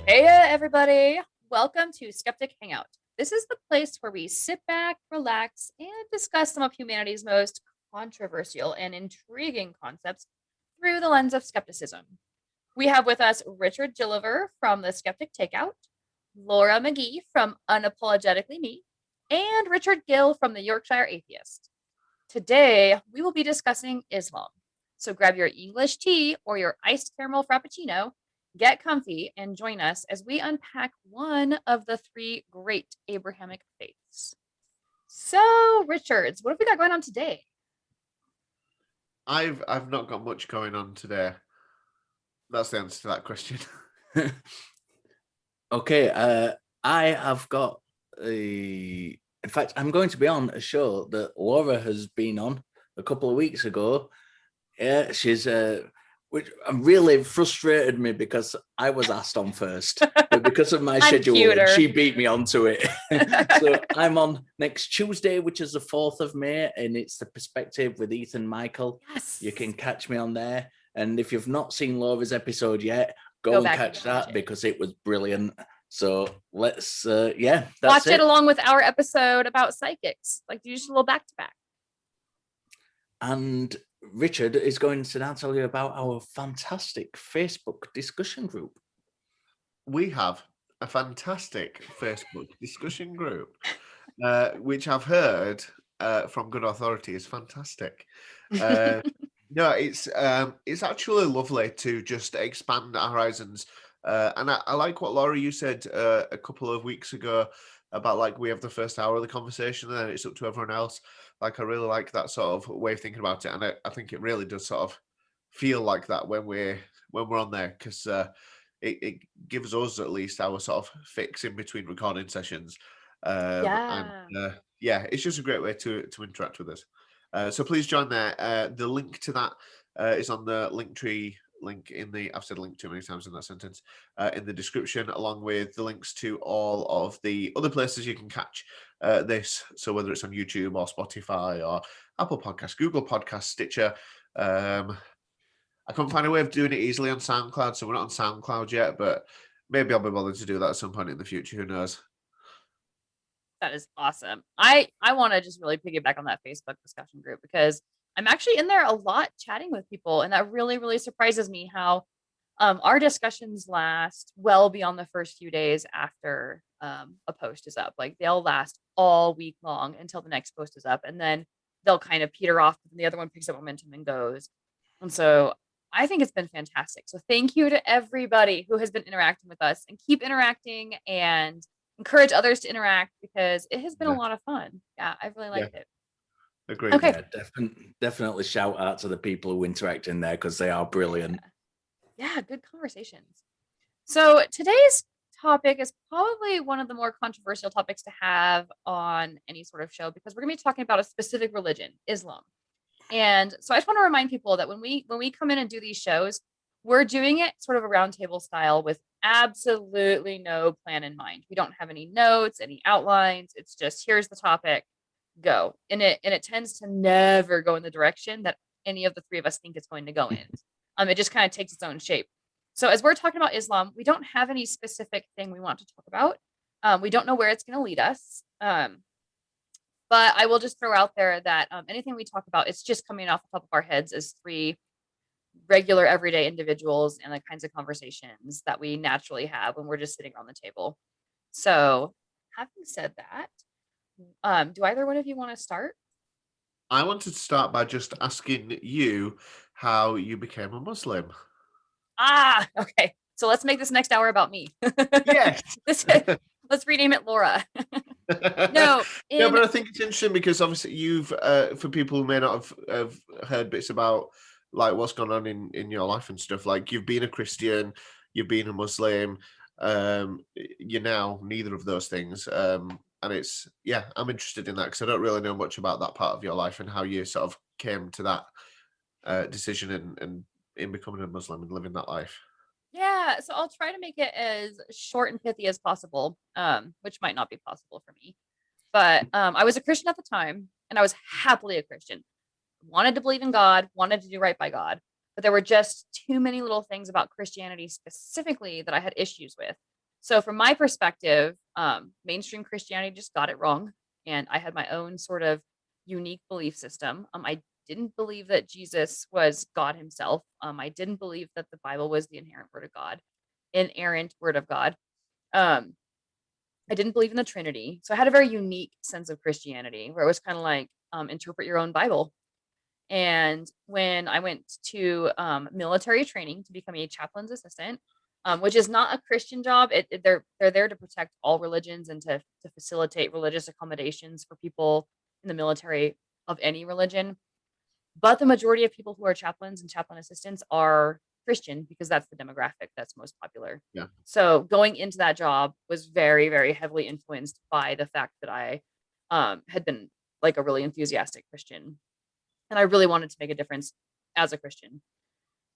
Hey, everybody. Welcome to Skeptic Hangout. This is the place where we sit back, relax, and discuss some of humanity's most controversial and intriguing concepts through the lens of skepticism. We have with us Richard Gilliver from the Skeptic Takeout, Laura McGee from Unapologetically Me, and Richard Gill from the Yorkshire Atheist. Today, we will be discussing Islam. So grab your English tea or your iced caramel frappuccino, get comfy, and join us as we unpack one of the three great Abrahamic faiths. So, Richards, what have we got going on today? I've not got much going on today. That's the answer to that question. Okay, I have got a. In fact, I'm going to be on a show that Laura has been on a couple of weeks ago. Yeah, she's which really frustrated me because I was asked on first, but because of my schedule, she beat me onto it. So I'm on next Tuesday, which is the 4th of May, and it's The Perspective with Ethan Michael. Yes. You can catch me on there. And if you've not seen Laura's episode yet, go and catch that because it was brilliant. So let's, watch it along with our episode about psychics, like just a little back to back. And Richard is going to now tell you about our fantastic Facebook discussion group. We have a fantastic Facebook discussion group, which I've heard from good authority is fantastic. No, it's actually lovely to just expand our horizons. And I like what Laura, you said a couple of weeks ago about like we have the first hour of the conversation and then it's up to everyone else. Like I really like that sort of way of thinking about it, and I think it really does sort of feel like that when we're on there because it gives us at least our sort of fix in between recording sessions. And it's just a great way to interact with us. So please join there. The link to that is on the Linktree link I've said link too many times in that sentence, in the description, along with the links to all of the other places you can catch this. So whether it's on YouTube or Spotify or Apple Podcasts, Google Podcasts, Stitcher. I couldn't find a way of doing it easily on SoundCloud, so we're not on SoundCloud yet, but maybe I'll be bothered to do that at some point in the future. Who knows? That is awesome. I want to just really piggyback on that Facebook discussion group because I'm actually in there a lot chatting with people, and that really, really surprises me how our discussions last well beyond the first few days after a post is up. Like they'll last all week long until the next post is up, and then they'll kind of peter off, and the other one picks up momentum and goes. And so I think it's been fantastic. So thank you to everybody who has been interacting with us, and keep interacting and encourage others to interact because it has been a lot of fun. Yeah, I really liked it. Agreed. Okay. Yeah, definitely shout out to the people who interact in there because they are brilliant. Yeah, good conversations. So today's topic is probably one of the more controversial topics to have on any sort of show because we're going to be talking about a specific religion, Islam. And so I just want to remind people that when we come in and do these shows, we're doing it sort of a roundtable style with absolutely no plan in mind. We don't have any notes, any outlines. It's just here's the topic, go. And it tends to never go in the direction that any of the three of us think it's going to go in. It just kind of takes its own shape. So as we're talking about Islam, we don't have any specific thing we want to talk about. We don't know where it's going to lead us. But I will just throw out there that anything we talk about, it's just coming off the top of our heads as three regular everyday individuals and the kinds of conversations that we naturally have when we're just sitting around the table. So having said that, do either one of you want to start? I wanted to start by just asking you how you became a Muslim. Okay. So let's make this next hour about me. Yes. Let's rename it Laura. No, but I think it's interesting because obviously you've, for people who may not have heard bits about like what's gone on in your life and stuff, like you've been a Christian, you've been a Muslim, you're now neither of those things. And it's, I'm interested in that because I don't really know much about that part of your life and how you sort of came to that decision and in becoming a Muslim and living that life. Yeah, so I'll try to make it as short and pithy as possible, which might not be possible for me. But I was a Christian at the time, and I was happily a Christian. Wanted to believe in God, wanted to do right by God. But there were just too many little things about Christianity specifically that I had issues with. So from my perspective, mainstream Christianity just got it wrong. And I had my own sort of unique belief system. I didn't believe that Jesus was God himself. I didn't believe that the Bible was the inherent word of God, inerrant word of God. Um, I didn't believe in the Trinity. So I had a very unique sense of Christianity where it was kind of like, interpret your own Bible. And when I went to military training to become a chaplain's assistant, which is not a Christian job, they're there to protect all religions and to facilitate religious accommodations for people in the military of any religion. But the majority of people who are chaplains and chaplain assistants are Christian because that's the demographic that's most popular. Yeah. So going into that job was very, very heavily influenced by the fact that I had been like a really enthusiastic Christian. And I really wanted to make a difference as a Christian.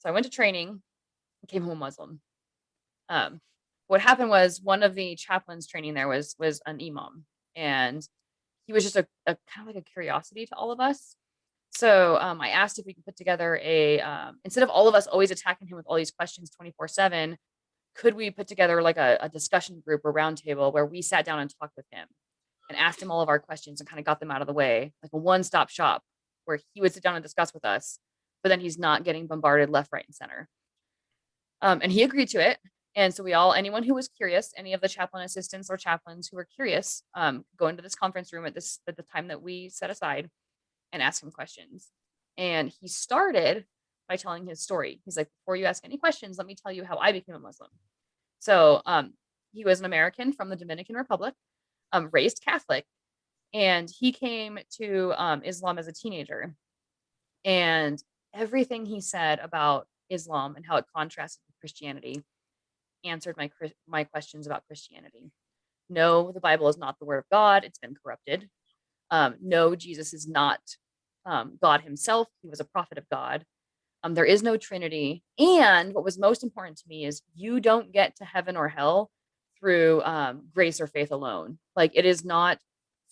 So I went to training and came home Muslim. What happened was one of the chaplains training there was an imam, and he was just a kind of like a curiosity to all of us. So I asked if we could put together instead of all of us always attacking him with all these questions 24/7, could we put together like a discussion group or roundtable where we sat down and talked with him and asked him all of our questions and kind of got them out of the way, like a one-stop shop where he would sit down and discuss with us, but then he's not getting bombarded left, right, and center. And he agreed to it. And so anyone who was curious, any of the chaplain assistants or chaplains who were curious, go into this conference room at the time that we set aside and ask him questions. And he started by telling his story. He's like, before you ask any questions, let me tell you how I became a Muslim. So he was an American from the Dominican Republic, raised Catholic, and he came to Islam as a teenager. And everything he said about Islam and how it contrasted with Christianity answered my questions about Christianity. No, the Bible is not the word of God. It's been corrupted. No, Jesus is not God himself. He was a prophet of God. There is no Trinity. And what was most important to me is you don't get to heaven or hell through grace or faith alone. Like, it is not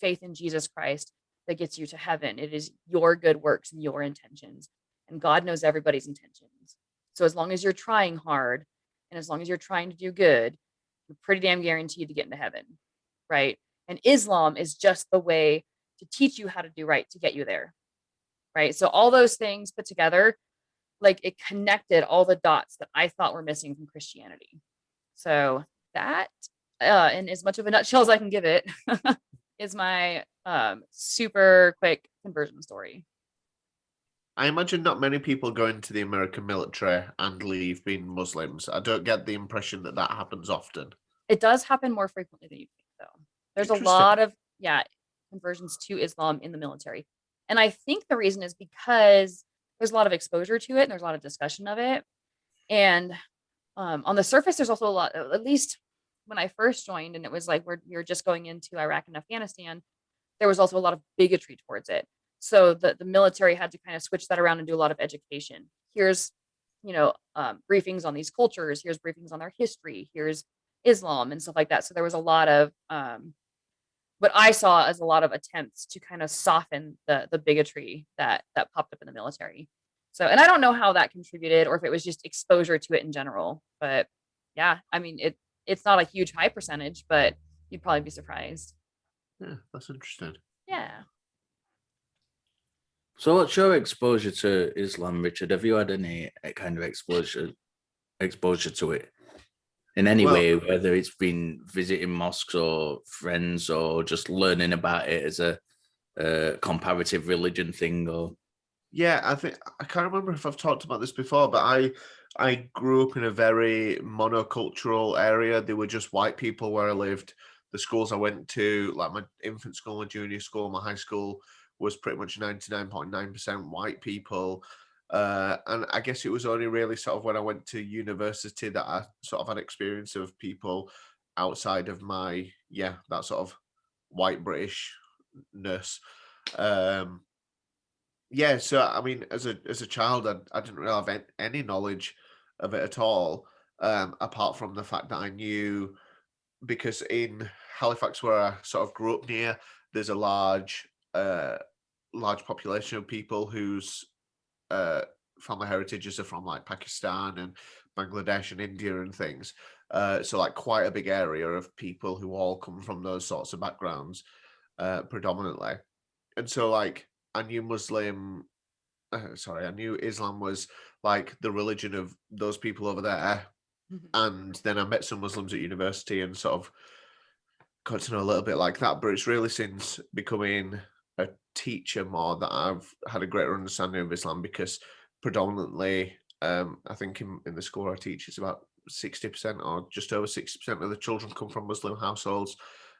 faith in Jesus Christ that gets you to heaven. It is your good works and your intentions. And God knows everybody's intentions. So as long as you're trying hard and as long as you're trying to do good, you're pretty damn guaranteed to get into heaven, right? And Islam is just the way to teach you how to do right to get you there, right? So all those things put together, like, it connected all the dots that I thought were missing from Christianity. So that, in as much of a nutshell as I can give it, is my super quick conversion story. I imagine not many people go into the American military and leave being Muslims. I don't get the impression that happens often. It does happen more frequently than you think, though. There's a lot of conversions to Islam in the military. And I think the reason is because there's a lot of exposure to it and there's a lot of discussion of it. And on the surface, there's also a lot, at least when I first joined, and it was like you're just going into Iraq and Afghanistan, there was also a lot of bigotry towards it. So the military had to kind of switch that around and do a lot of education. Here's, briefings on these cultures. Here's briefings on their history. Here's Islam and stuff like that. So there was a lot of what I saw as a lot of attempts to kind of soften the bigotry that popped up in the military. So, and I don't know how that contributed or if it was just exposure to it in general. But yeah, I mean, it's not a huge high percentage, but you'd probably be surprised. Yeah, that's interesting. Yeah. So what's your exposure to Islam, Richard? Have you had any kind of exposure to it in any way, whether it's been visiting mosques or friends or just learning about it as a comparative religion thing? Or yeah, I can't remember if I've talked about this before, but I grew up in a very monocultural area. There were just white people where I lived. The schools I went to, like my infant school, my junior school, my high school, was pretty much 99.9% white people. And I guess it was only really sort of when I went to university that I sort of had experience of people outside of my, that sort of white Britishness. So I mean, as a child, I didn't really have any knowledge of it at all, apart from the fact that I knew, because in Halifax, where I sort of grew up near, there's a large population of people whose family heritages are from like Pakistan and Bangladesh and India and things. So like quite a big area of people who all come from those sorts of backgrounds, predominantly. And so like I knew I knew Islam was like the religion of those people over there. And then I met some Muslims at university and sort of got to know a little bit like that. But it's really since becoming a teacher more that I've had a greater understanding of Islam, because predominantly, I think in the school I teach, it's about 60% or just over 60% of the children come from Muslim households.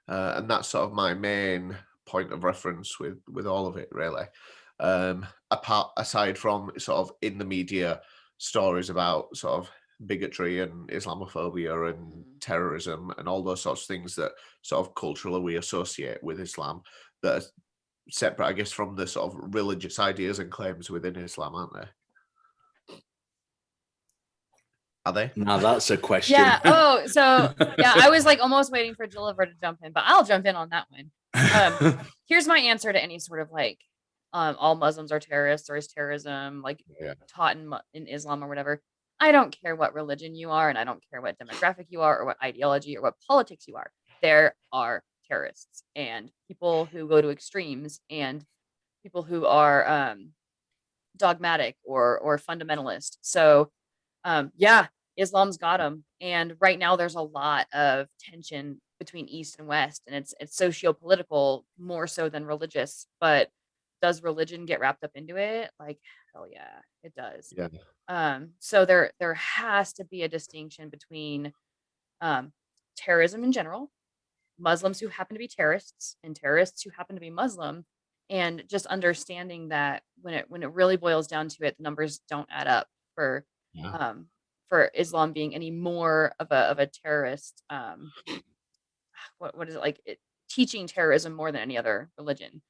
And that's sort of my main point of reference with all of it, really. Aside from sort of in the media stories about sort of bigotry and Islamophobia and terrorism and all those sorts of things that sort of culturally we associate with Islam, that are separate, I guess, from the sort of religious ideas and claims within Islam, aren't they? Are they? Now that's a question. Yeah. Oh, so yeah, I was like almost waiting for Gilliver to jump in, but I'll jump in on that one. Here's my answer to any sort of like, all Muslims are terrorists or is terrorism like taught in Islam or whatever. I don't care what religion you are, and I don't care what demographic you are or what ideology or what politics you are. There are terrorists and people who go to extremes and people who are dogmatic or fundamentalist. So yeah, Islam's got them. And right now there's a lot of tension between East and West, and it's socio-political more so than religious. But does religion get wrapped up into it? Like, hell yeah, it does. Yeah. So there has to be a distinction between terrorism in general, Muslims who happen to be terrorists, and terrorists who happen to be Muslim, and just understanding that when it really boils down to it, the numbers don't add up for Islam being any more of a terrorist. What is it like? Teaching terrorism more than any other religion.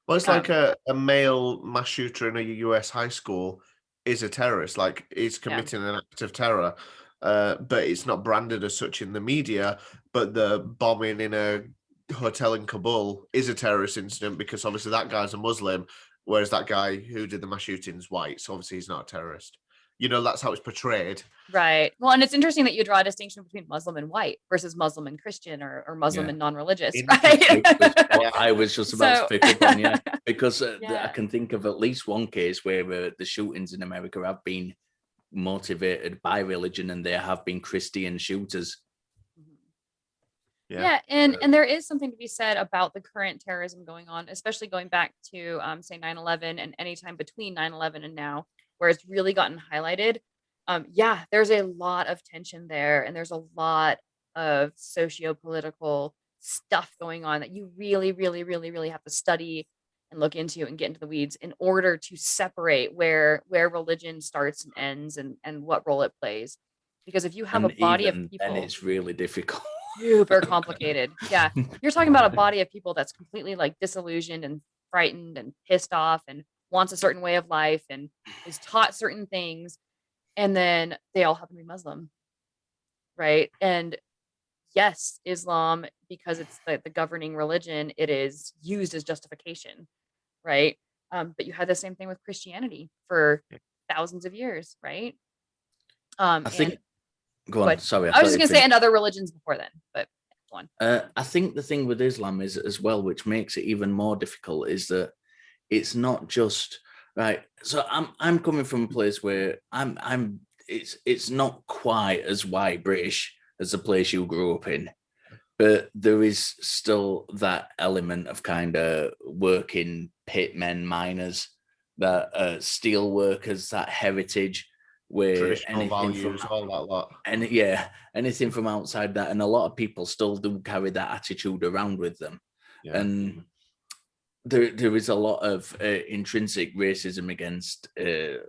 Well, it's like a male mass shooter in a US high school is a terrorist, like he's committing an act of terror, but it's not branded as such in the media. But the bombing in a hotel in Kabul is a terrorist incident because obviously that guy's a Muslim, whereas that guy who did the mass shooting is white, so obviously he's not a terrorist. You know, that's how it's portrayed. Right. Well, and it's interesting that you draw a distinction between Muslim and white versus Muslim and Christian or Muslim and non-religious, right? I was just about to pick up on, because I can think of at least one case where the shootings in America have been motivated by religion, and there have been Christian shooters. Yeah, and there is something to be said about the current terrorism going on, especially going back to say 9/11 and any time between 9/11 and now, where it's really gotten highlighted. Yeah, there's a lot of tension there, and there's a lot of socio-political stuff going on that you really, really, really, really have to study and look into and get into the weeds in order to separate where religion starts and ends and what role it plays. Because if you have a body of people, and it's really difficult. Super complicated. Yeah. You're talking about a body of people that's completely like disillusioned and frightened and pissed off and wants a certain way of life and is taught certain things. And then they all happen to be Muslim. Right. And yes, Islam, because it's the governing religion, it is used as justification. Right. But you had the same thing with Christianity for thousands of years. Right. I think. Go on. Sorry, I was just going to say, and other religions before then, but go on. I think the thing with Islam is as well, which makes it even more difficult, is that it's not just right. So I'm coming from a place where it's not quite as white British as the place you grew up in, but there is still that element of kind of working pitmen, miners, that steel workers, that heritage. Where traditional values, all that lot. And anything from outside that, and a lot of people still do carry that attitude around with them. And there is a lot of intrinsic racism against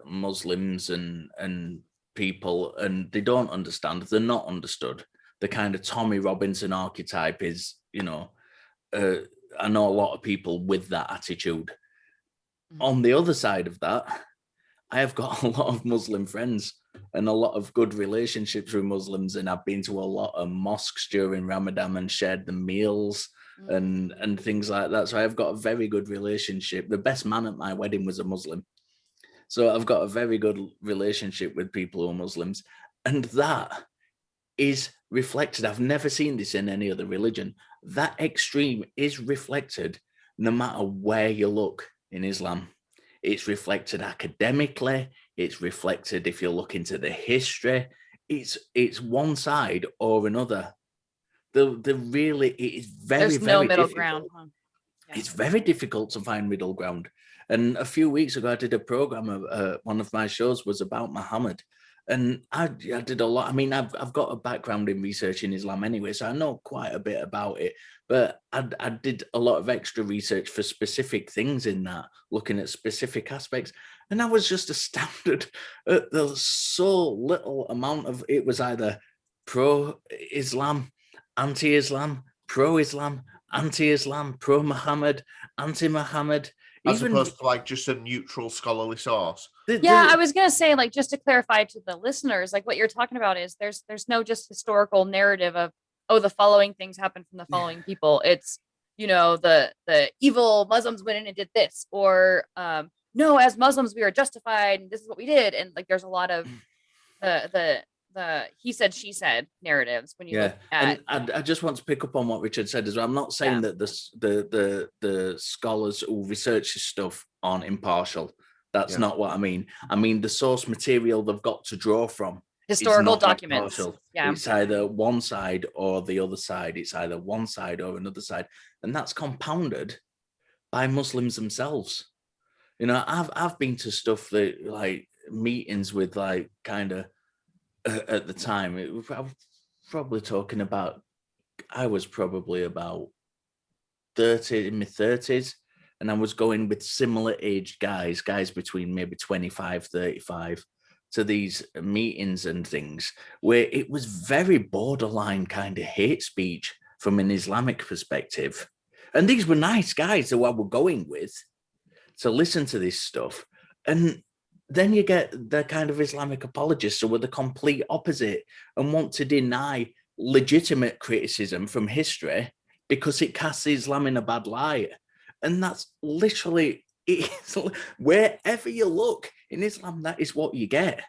Muslims and people, and they don't understand. They're not understood. The kind of Tommy Robinson archetype is, I know a lot of people with that attitude. On the other side of that, I have got a lot of Muslim friends and a lot of good relationships with Muslims, and I've been to a lot of mosques during Ramadan and shared the meals and things like that. So I've got a very good relationship. The best man at my wedding was a Muslim. So I've got a very good relationship with people who are Muslims. And that is reflected. I've never seen this in any other religion. That extreme is reflected no matter where you look in Islam. It's reflected academically. It's reflected if you look into the history. It's one side or another. The really, it is very, There's very no middle difficult. ground. Huh? Yeah. It's very difficult to find middle ground. And a few weeks ago, I did a program. One of my shows was about Muhammad, and I did a lot. I mean, I've got a background in research in Islam anyway, so I know quite a bit about it. But I did a lot of extra research for specific things in that, looking at specific aspects, and I was just astounded at the so little amount of it was either pro-Islam, anti-Islam, pro-Islam, anti-Islam, pro-Muhammad, anti-Muhammad. As Even opposed to like just a neutral scholarly source. Yeah, I was gonna say, like, just to clarify to the listeners, like what you're talking about is there's no just historical narrative of, oh, the following things happened from the following people. It's, you know, the evil Muslims went in and did this, or no, as Muslims we are justified and this is what we did. And like there's a lot of the he said she said narratives when you look at. And I just want to pick up on what Richard said as well. I'm not saying that the scholars who research this stuff aren't impartial. That's not what I mean. I mean the source material they've got to draw from. Historical documents. Yeah. It's either one side or the other side. It's either one side or another side. And that's compounded by Muslims themselves. You know, I've been to stuff that like meetings with like kind of at the time, I was probably talking about, I was probably about 30, in my 30s, and I was going with similar aged guys between maybe 25, 35, to these meetings and things where it was very borderline kind of hate speech from an Islamic perspective. And these were nice guys who I were going with to listen to this stuff. And then you get the kind of Islamic apologists who are the complete opposite and want to deny legitimate criticism from history because it casts Islam in a bad light. And that's literally, wherever you look in Islam, that is what you get.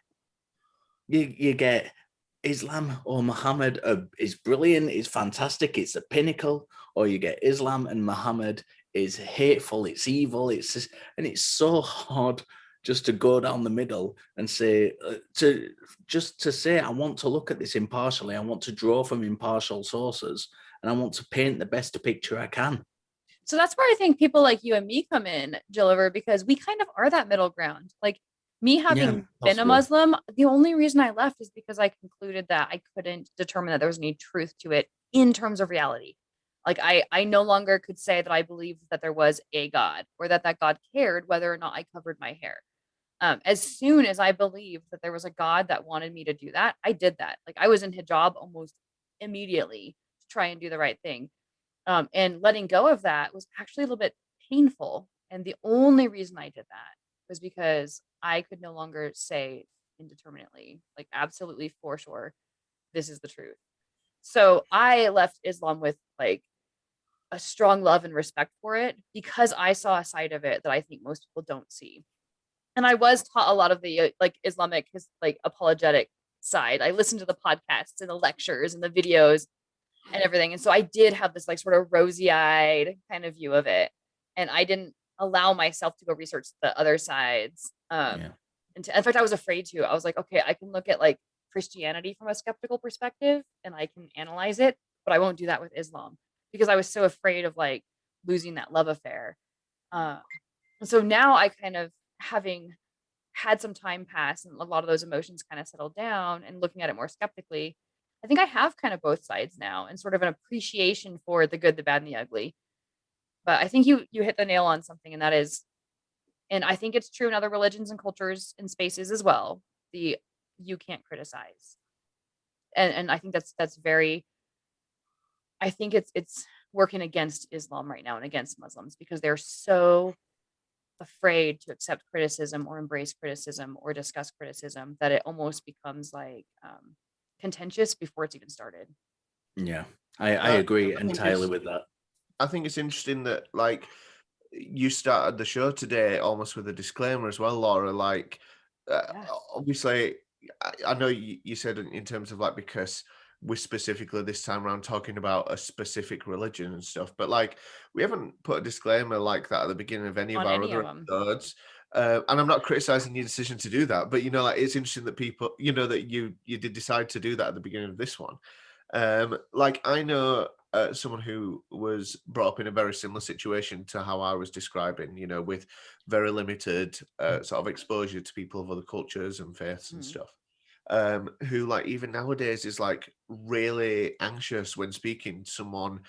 You get Islam or Muhammad is brilliant, is fantastic, it's the pinnacle, or you get Islam and Muhammad is hateful, it's evil, and it's so hard just to go down the middle and say, to say, I want to look at this impartially. I want to draw from impartial sources, and I want to paint the best picture I can. So that's where I think people like you and me come in, Jilliver, because we kind of are that middle ground. Like me having been a Muslim, the only reason I left is because I concluded that I couldn't determine that there was any truth to it in terms of reality. Like I no longer could say that I believed that there was a God or that God cared whether or not I covered my hair. As soon as I believed that there was a God that wanted me to do that, I did that. Like I was in hijab almost immediately to try and do the right thing. And letting go of that was actually a little bit painful. And the only reason I did that was because I could no longer say indeterminately, like absolutely for sure, this is the truth. So I left Islam with like a strong love and respect for it because I saw a side of it that I think most people don't see. And I was taught a lot of the like Islamic, like apologetic side. I listened to the podcasts and the lectures and the videos and everything. And so I did have this like sort of rosy-eyed kind of view of it. And I didn't allow myself to go research the other sides. And in fact, I was afraid to. I was like, okay, I can look at like Christianity from a skeptical perspective and I can analyze it, but I won't do that with Islam because I was so afraid of like losing that love affair. And so now I kind of, having had some time pass and a lot of those emotions kind of settled down and looking at it more skeptically, I think I have kind of both sides now and sort of an appreciation for the good, the bad, and the ugly. But I think you hit the nail on something, and that is, and I think it's true in other religions and cultures and spaces as well, you can't criticize. And I think that's very, I think it's working against Islam right now and against Muslims because they're so afraid to accept criticism or embrace criticism or discuss criticism that it almost becomes like contentious before it's even started. Yeah, I agree entirely with that. I think it's interesting that like you started the show today almost with a disclaimer as well, Laura. Like obviously I know you said in terms of like, because we're specifically this time around talking about a specific religion and stuff, but like we haven't put a disclaimer like that at the beginning of any of On our any of other them. episodes. And I'm not criticizing your decision to do that, but like it's interesting that people, that you did decide to do that at the beginning of this one. Like I know someone who was brought up in a very similar situation to how I was describing, with very limited sort of exposure to people of other cultures and faiths and stuff. Who like even nowadays is like really anxious when speaking to someone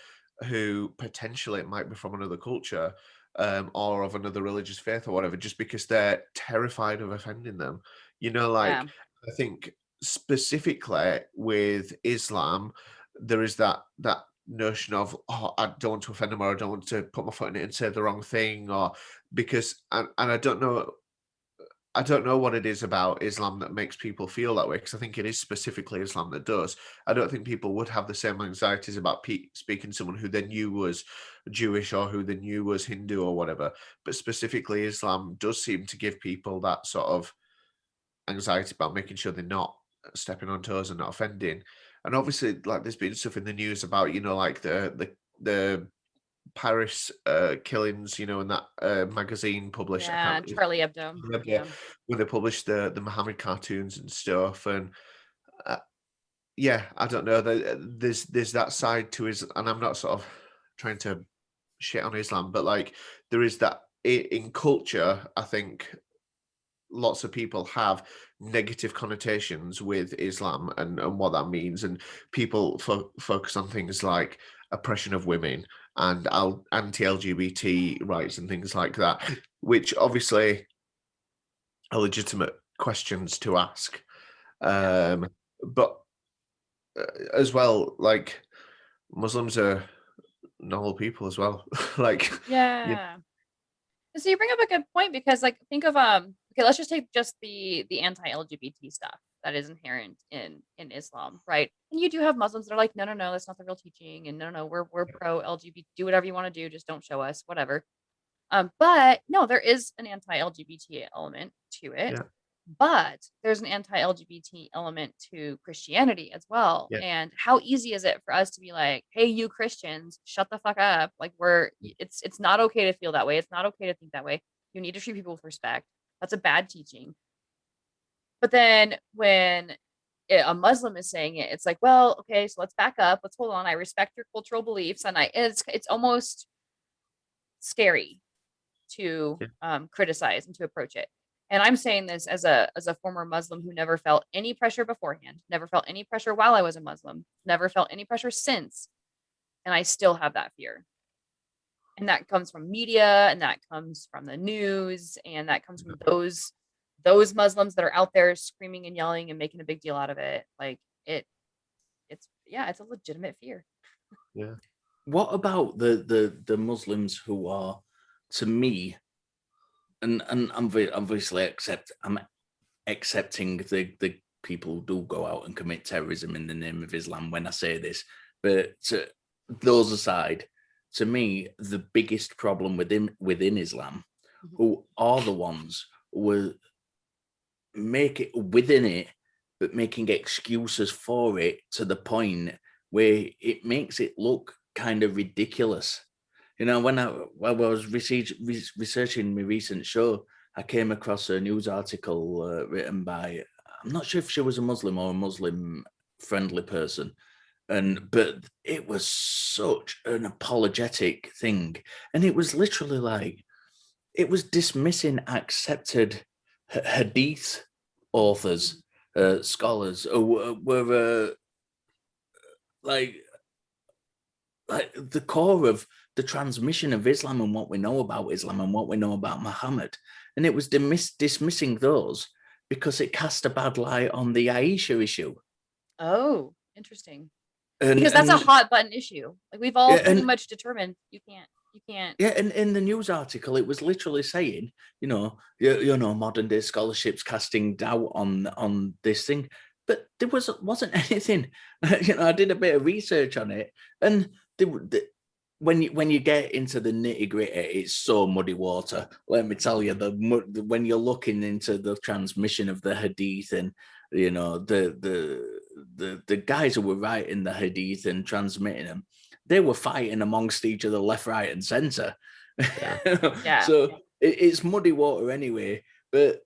who potentially it might be from another culture, or of another religious faith or whatever, just because they're terrified of offending them. Like Yeah. I think specifically with Islam, there is that notion of, oh, I don't want to offend them, or I don't want to put my foot in it and say the wrong thing, or because and I don't know what it is about Islam that makes people feel that way, because I think it is specifically Islam that does. I don't think people would have the same anxieties about speaking to someone who they knew was Jewish or who they knew was Hindu or whatever. But specifically, Islam does seem to give people that sort of anxiety about making sure they're not stepping on toes and not offending. And obviously, like there's been stuff in the news about, like the Paris killings, and that magazine published. I Yeah. can't Charlie Hebdo. Yeah. when they published the Muhammad cartoons and stuff, and uh, yeah, I don't know. There's that side to Islam, and I'm not sort of trying to shit on Islam, but like there is that in culture. I think lots of people have negative connotations with Islam and what that means, and people focus on things like oppression of women and anti-LGBT rights and things like that, which obviously are legitimate questions to ask. But as well, like Muslims are normal people as well. Like, you Yeah. So you bring up a good point, because like think of okay, let's just take just the anti-LGBT stuff that is inherent in Islam, right? And you do have Muslims that are like, no, that's not the real teaching, and no, we're pro LGBT, do whatever you want to do, just don't show us, whatever. But no, there is an anti-LGBT element to it. yeah, But there's an anti-LGBT element to Christianity as well. yeah, And how easy is it for us to be like, hey, you Christians, shut the fuck up. Like it's not okay to feel that way. It's not okay to think that way. You need to treat people with respect. That's a bad teaching. But then when a Muslim is saying it, it's like, well, okay, so let's back up. Let's hold on. I respect your cultural beliefs, and it's almost scary to yeah, criticize and to approach it. And I'm saying this as a former Muslim who never felt any pressure beforehand, never felt any pressure while I was a Muslim, never felt any pressure since, and I still have that fear. And that comes from media, and that comes from the news, and that comes from those Muslims that are out there screaming and yelling and making a big deal out of it. Like it's a legitimate fear. yeah. What about the Muslims who are, to me, and I'm obviously I'm accepting the people who do go out and commit terrorism in the name of Islam when I say this, but those aside, to me, the biggest problem within Islam, who are the ones who will make it within it, but making excuses for it to the point where it makes it look kind of ridiculous. When I was researching my recent show, I came across a news article written by, I'm not sure if she was a Muslim or a Muslim-friendly person, but it was such an apologetic thing. And it was literally like, it was dismissing accepted hadith authors, scholars, who were like the core of the transmission of Islam and what we know about Islam and what we know about Muhammad. And it was dismissing those because it cast a bad light on the Aisha issue. Oh, interesting. And, because that's a hot button issue. Like we've all pretty much determined you can't. Yeah, and in the news article, it was literally saying, modern day scholarship's casting doubt on this thing, but there wasn't anything. I did a bit of research on it, and when you get into the nitty gritty, it's so muddy water. Let me tell you, when you're looking into the transmission of the hadith and You know, the guys who were writing the hadith and transmitting them, they were fighting amongst each other, left, right, and center. Yeah. So it's muddy water anyway. But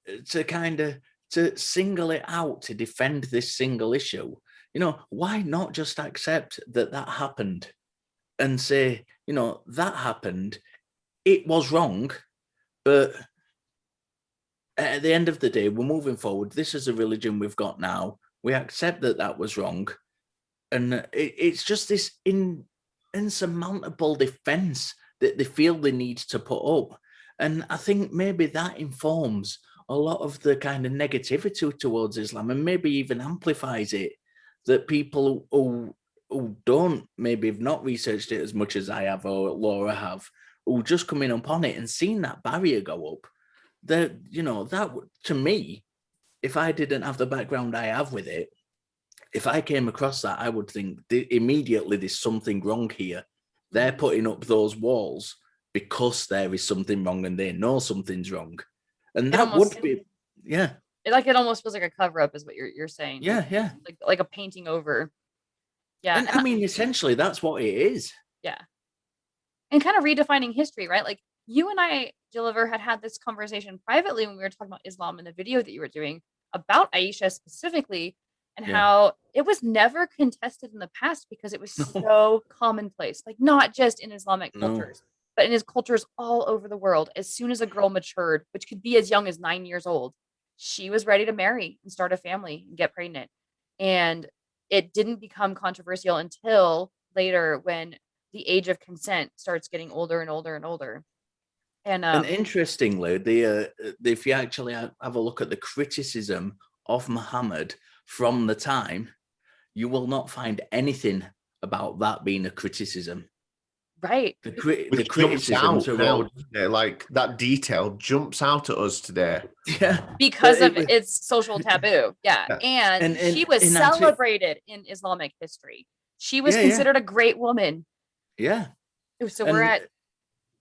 to single it out to defend this single issue, you know, why not just accept that happened and say, you know, that happened, it was wrong, but at the end of the day, we're moving forward. This is a religion we've got now. We accept that was wrong. And it's just this insurmountable defense that they feel they need to put up. And I think maybe that informs a lot of the kind of negativity towards Islam, and maybe even amplifies it, that people who don't, maybe have not researched it as much as I have or Laura have, who just coming upon it and seeing that barrier go up, that, you know, that to me, if I didn't have the background I have with it, if I came across that, I would think immediately there's something wrong here. They're putting up those walls because there is something wrong and they know something's wrong. And that would be, yeah. It almost feels like a cover up is what you're saying. Yeah, yeah. Like a painting over. Yeah. And I mean, essentially, that's what it is. Yeah. And kind of redefining history, right? Like you and I, Gilliver, had this conversation privately when we were talking about Islam in the video that you were doing about Aisha specifically, and how it was never contested in the past because it was so commonplace, like not just in Islamic cultures, but in his cultures all over the world. As soon as a girl matured, which could be as young as 9 years old, she was ready to marry and start a family and get pregnant. And it didn't become controversial until later, when the age of consent starts getting older and older and older. And interestingly, if you actually have a look at the criticism of Muhammad from the time, you will not find anything about that being a criticism. Right. The criticism like that detail jumps out at us today. Yeah. Because of its social taboo. Yeah. And she was celebrated in Islamic history. She was considered a great woman. Yeah. So we're at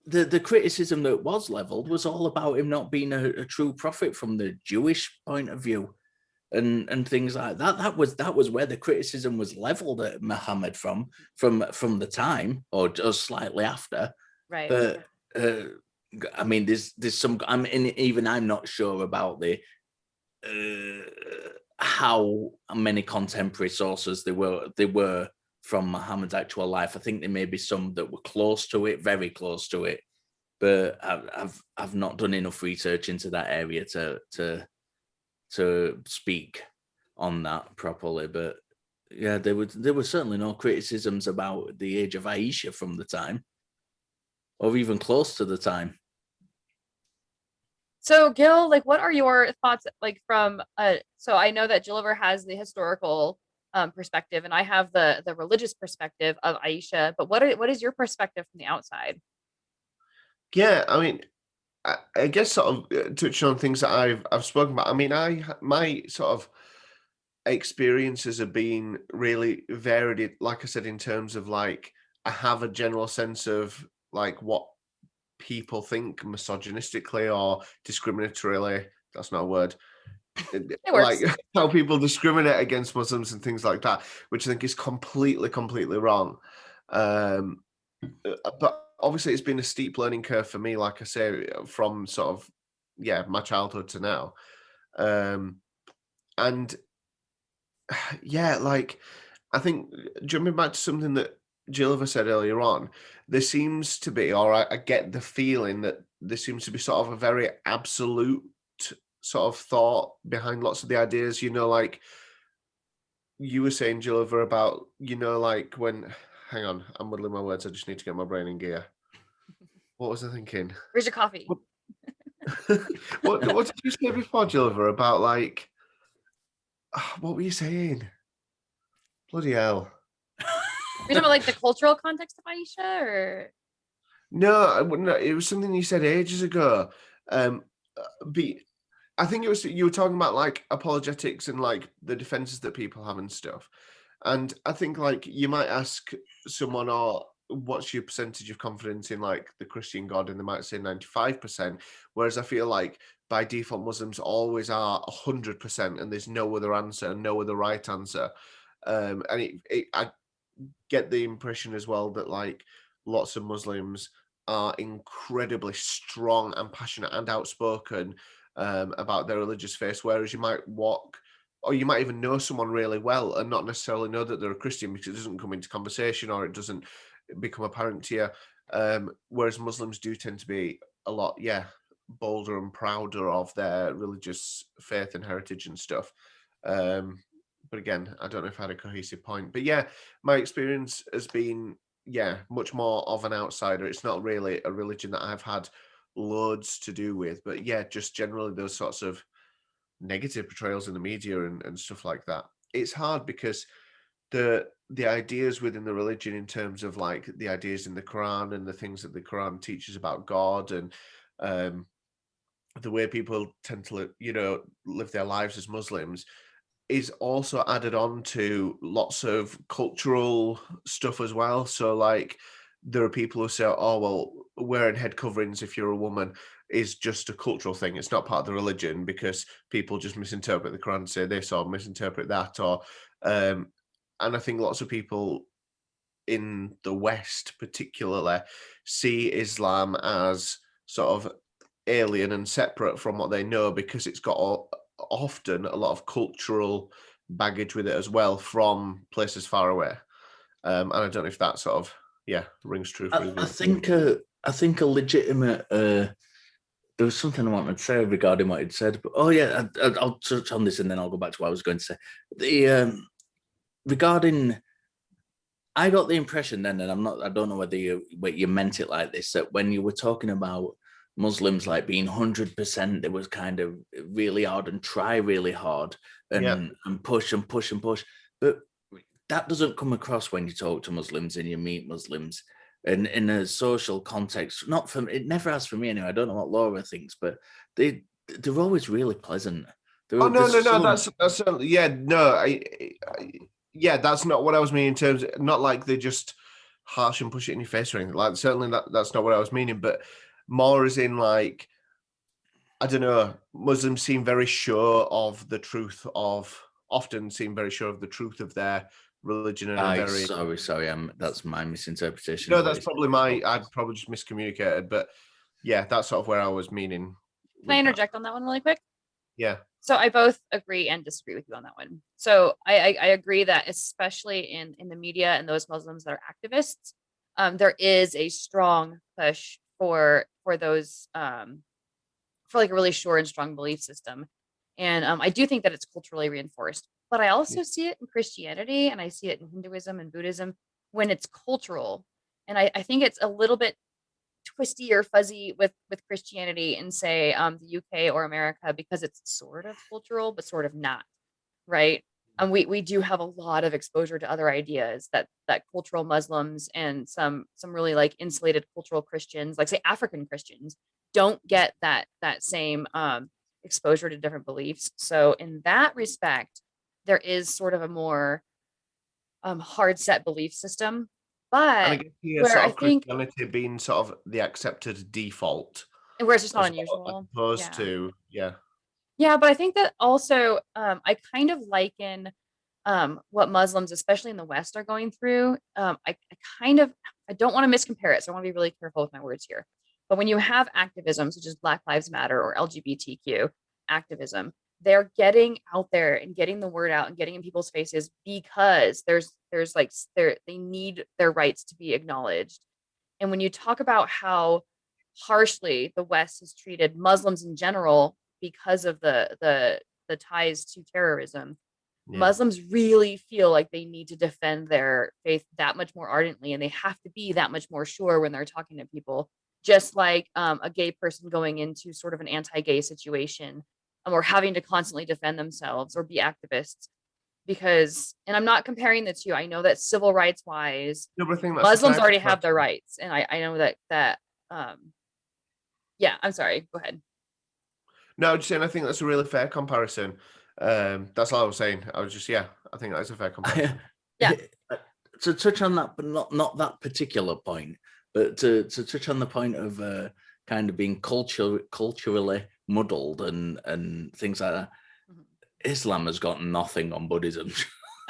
the criticism that was leveled was all about him not being a true prophet from the Jewish point of view, and things like that. That was where the criticism was leveled at Muhammad from the time, or just slightly after. Right. But I mean, there's some. Even I'm not sure about the how many contemporary sources there were from Muhammad's actual life. I think there may be some that were close to it, very close to it, but I've not done enough research into that area to speak on that properly. But yeah, there were certainly no criticisms about the age of Aisha from the time, or even close to the time. So Gil, like, what are your thoughts, like, from so I know that Gilliver has the historical perspective, and I have the religious perspective of Aisha, but what is your perspective from the outside? Yeah, I mean, I guess sort of touching on things that I've spoken about. I mean, my sort of experiences have been really varied. Like I said, in terms of, like, I have a general sense of, like, what people think misogynistically or discriminatorily. That's not a word. Like how people discriminate against Muslims and things like that, which I think is completely wrong. But obviously it's been a steep learning curve for me, like I say, from sort of my childhood to now. And like, I think, jumping back to something that Gilliver said earlier on, there seems to be, or I get the feeling that there seems to be sort of a very absolute sort of thought behind lots of the ideas, you know, like you were saying, Gilliver, about, you know, like when, hang on, I'm muddling my words, I just need to get my brain in gear. What was I thinking? Where's your coffee? What did you say before, Gilliver, about, like, what were you saying? Bloody hell. You're talking about, like, the cultural context of Aisha, or? No, it was something you said ages ago. I think it was, you were talking about, like, apologetics and, like, the defenses that people have and stuff. And I think, like, you might ask someone, or what's your percentage of confidence in like the Christian God, and they might say 95%, whereas I feel like by default Muslims always are 100%, and there's no other answer, no other right answer. And I get the impression as well that like lots of Muslims are incredibly strong and passionate and outspoken about their religious faith, whereas you might walk, or you might even know someone really well and not necessarily know that they're a Christian because it doesn't come into conversation or it doesn't become apparent to you. Whereas Muslims do tend to be a lot, bolder and prouder of their religious faith and heritage and stuff. But again, I don't know if I had a cohesive point. But yeah, my experience has been, much more of an outsider. It's not really a religion that I've had loads to do with. But yeah, just generally those sorts of negative portrayals in the media and stuff like that. It's hard because the ideas within the religion, in terms of like the ideas in the Quran and the things that the Quran teaches about God, and the way people tend to live their lives as Muslims, is also added on to lots of cultural stuff as well. So like there are people who say, oh well, wearing head coverings if you're a woman is just a cultural thing, it's not part of the religion, because people just misinterpret the Quran, say this or misinterpret that, or and I think lots of people in the West particularly see Islam as sort of alien and separate from what they know, because it's got often a lot of cultural baggage with it as well from places far away. And I don't know if that sort of rings true for I think a legitimate there was something I wanted to say regarding what he'd said, but I'll touch on this and then I'll go back to what I was going to say. The regarding, I got the impression then, and I don't know whether you meant it like this, that when you were talking about Muslims like being 100%, it was kind of really hard and try really hard and push and push and push. But that doesn't come across when you talk to Muslims and you meet Muslims. And in a social context, it never has for me anyway. I don't know what Laura thinks, but they're always really pleasant. No, that's that's not what I was meaning in terms of, not like they're just harsh and push it in your face or anything. Like certainly that's not what I was meaning, but more as in like, I don't know, Muslims seem very sure of the truth of, often seem very sure of the truth of their religion. And sorry, that's my misinterpretation. No, that's probably I'd probably just miscommunicated, but yeah, that's sort of where I was meaning. Can I interject on that one really quick? Yeah. So I both agree and disagree with you on that one. So I agree that especially in the media and those Muslims that are activists, there is a strong push for those for like a really sure and strong belief system. And I do think that it's culturally reinforced, but I also see it in Christianity and I see it in Hinduism and Buddhism when it's cultural. And I think it's a little bit twisty or fuzzy with Christianity in say the UK or America, because it's sort of cultural but sort of not, right? We do have a lot of exposure to other ideas that cultural Muslims and some really like insulated cultural Christians, like say African Christians, don't get that same exposure to different beliefs. So in that respect, there is sort of a more hard set belief system. But where I think Christianity being sort of the accepted default, and where it's just not unusual, opposed to but I think that also I kind of liken what Muslims, especially in the West, are going through. I don't want to miscompare it, so I want to be really careful with my words here. But when you have activism such as Black Lives Matter or LGBTQ activism, they're getting out there and getting the word out and getting in people's faces because they need their rights to be acknowledged. And when you talk about how harshly the West has treated Muslims in general because of the ties to terrorism, Muslims really feel like they need to defend their faith that much more ardently, and they have to be that much more sure when they're talking to people, just like a gay person going into sort of an anti-gay situation, or having to constantly defend themselves or be activists. Because, and I'm not comparing the two, I know that civil rights wise, Muslims already have their rights, and I know that I'm sorry, go ahead. No, I'm just saying I think that's a really fair comparison. That's all I was saying. I was just I think that's a fair comparison. to touch on that, but not that particular point, but to touch on the point of kind of being culturally muddled and things like that. Mhm. Islam has got nothing on Buddhism.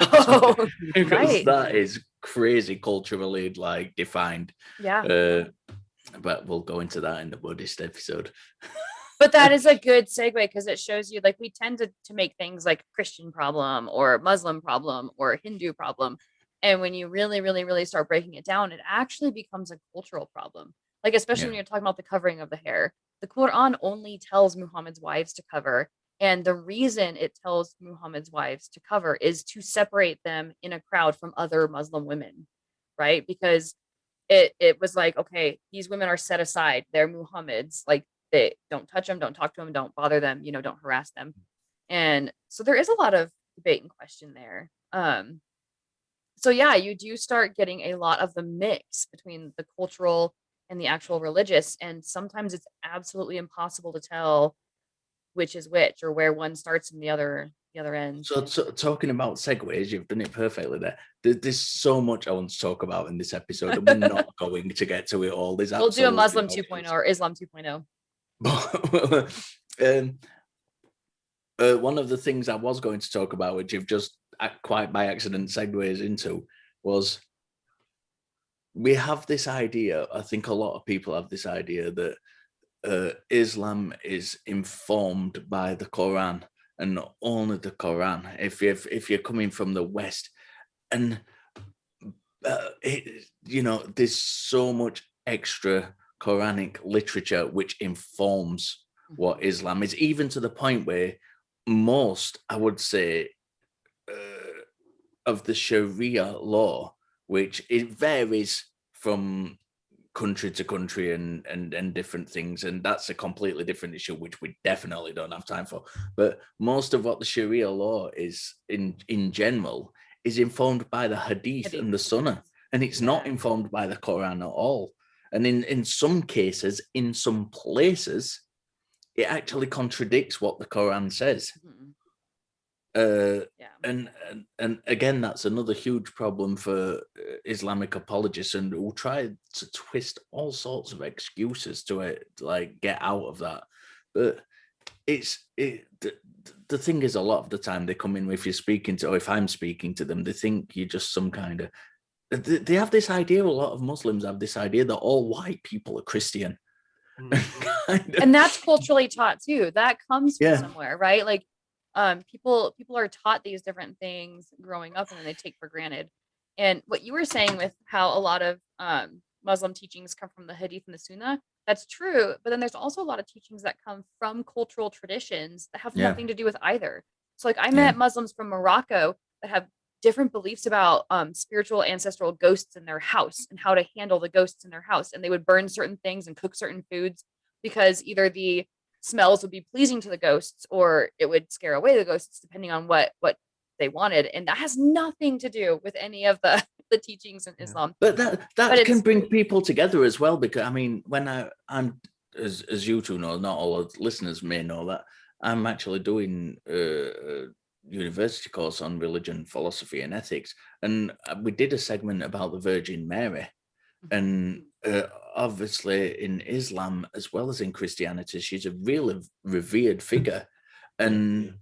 Oh, Because right. that is crazy culturally like defined. Yeah. But we'll go into that in the Buddhist episode. But that is a good segue because it shows you, like, we tend to make things like Christian problem or Muslim problem or Hindu problem. And when you really, really, really start breaking it down, it actually becomes a cultural problem. Like, especially when Yeah. you're talking about the covering of the hair. The Quran only tells Muhammad's wives to cover. And the reason it tells Muhammad's wives to cover is to separate them in a crowd from other Muslim women, right? Because it was like, okay, these women are set aside. They're Muhammad's. Like, they don't touch them, don't talk to them, don't bother them, don't harass them. And so there is a lot of debate and question there. So yeah, you do start getting a lot of the mix between the cultural and the actual religious, and sometimes it's absolutely impossible to tell which is which or where one starts and the other ends. So talking about segues, you've done it perfectly there. There's so much I want to talk about in this episode, and we're not going to get to it all. There's We'll do a Muslim absolutely 2.0 or Islam 2.0. One of the things I was going to talk about, which you've just quite by accident segues into, was we have this idea. I think a lot of people have this idea that Islam is informed by the Quran and only the Quran. If you're coming from the West, and there's so much extra Quranic literature which informs what Islam is, even to the point where most, I would say, of the Sharia law, which it varies from country to country and different things, and that's a completely different issue which we definitely don't have time for, but most of what the Sharia law is in general is informed by the hadith and the sunnah, and it's not informed by the Quran at all. And in some cases, in some places, it actually contradicts what the Quran says. And again, that's another huge problem for Islamic apologists, and who try to twist all sorts of excuses to it, like get out of that. But the thing is, a lot of the time they come in, if you're speaking to, or if I'm speaking to them, they think you're just some kind of. They have this idea. A lot of Muslims have this idea that all white people are Christian. And that's culturally taught too. That comes from somewhere, right? Like, people are taught these different things growing up, and then they take for granted. And what you were saying with how a lot of Muslim teachings come from the hadith and the sunnah, that's true. But then there's also a lot of teachings that come from cultural traditions that have nothing to do with either. So like, I met Muslims from Morocco that have different beliefs about spiritual ancestral ghosts in their house and how to handle the ghosts in their house. And they would burn certain things and cook certain foods because either the smells would be pleasing to the ghosts or it would scare away the ghosts, depending on what they wanted. And that has nothing to do with any of the teachings in Islam. But that can bring people together as well, because I mean, when I'm as you two know, not all of the listeners may know, that I'm actually doing a university course on religion, philosophy and ethics, and we did a segment about the Virgin Mary. And obviously in Islam as well as in Christianity, she's a really revered figure. And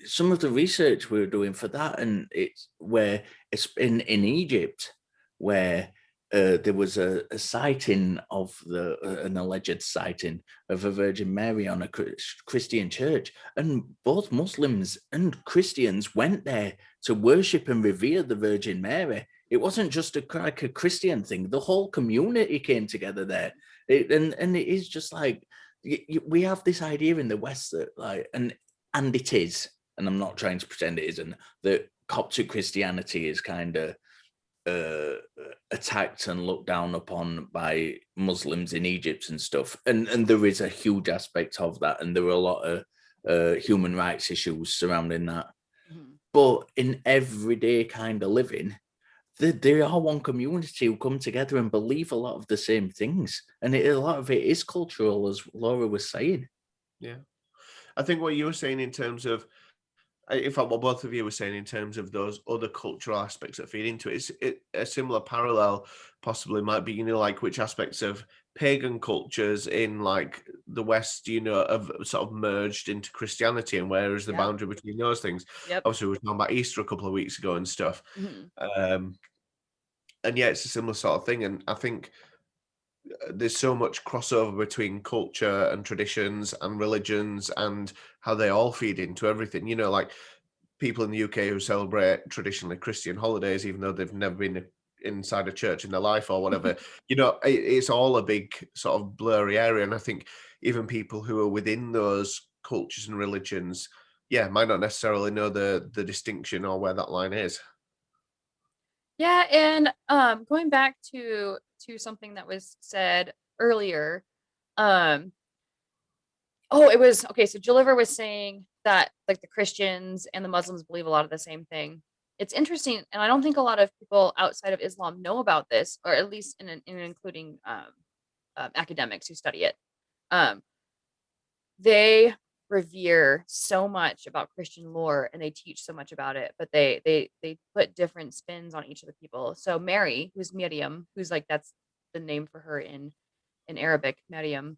some of the research we were doing for that, and it's where it's in Egypt, where there was a sighting of an alleged sighting of a Virgin Mary on a Christian church, and both Muslims and Christians went there to worship and revere the Virgin Mary. It wasn't just a Christian thing; the whole community came together there, and it is just like we have this idea in the West that and it is, and I'm not trying to pretend it isn't, that Coptic Christianity is kind of attacked and looked down upon by Muslims in Egypt and stuff, and there is a huge aspect of that, and there are a lot of human rights issues surrounding that. But in everyday kind of living, they are one community who come together and believe a lot of the same things, and a lot of it is cultural, as Laura was saying. Yeah, I think what you were saying in terms of in fact, what both of you were saying in terms of those other cultural aspects that feed into it, a similar parallel possibly might be, like which aspects of pagan cultures in like the West, have sort of merged into Christianity, and where is the Yep. boundary between those things? Yep. Obviously, we were talking about Easter a couple of weeks ago and stuff. Mhm. And yeah, it's a similar sort of thing. And I think there's so much crossover between culture and traditions and religions and how they all feed into everything. Like people in the UK who celebrate traditionally Christian holidays, even though they've never been inside a church in their life or whatever. It's all a big sort of blurry area. And I think even people who are within those cultures and religions, might not necessarily know the distinction or where that line is. Yeah, and going back to something that was said earlier, um it was okay, so Joliver was saying that like the Christians and the Muslims believe a lot of the same thing. It's interesting, and I don't think a lot of people outside of Islam know about this, or at least in including academics who study it. Um, they revere so much about Christian lore and they teach so much about it, but they put different spins on each of the people. So Mary, who's Miriam, who's like that's the name for her in Arabic, Miriam,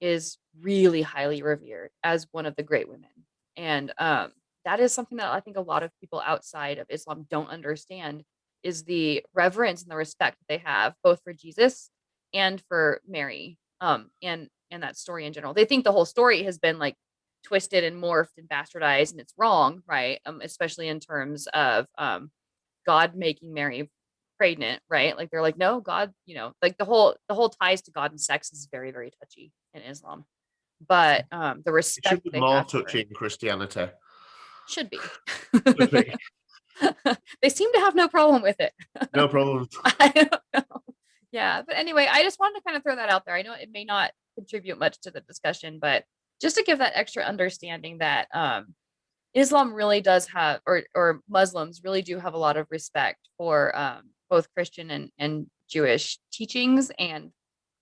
is really highly revered as one of the great women. And that is something that I think a lot of people outside of Islam don't understand is the reverence and the respect that they have both for Jesus and for Mary. And that story in general. They think the whole story has been like twisted and morphed and bastardized and it's wrong, right? Especially in terms of God making Mary pregnant, right? Like they're like, no, God, like the whole ties to God and sex is very, very touchy in Islam. But the It respect should be they more have for her touching Christianity. should be. Should be. They seem to have no problem with it. No problem. I don't know. Yeah, but anyway, I just wanted to kind of throw that out there. I know it may not contribute much to the discussion, but just to give that extra understanding that Islam really does have, or Muslims really do have a lot of respect for both Christian and Jewish teachings and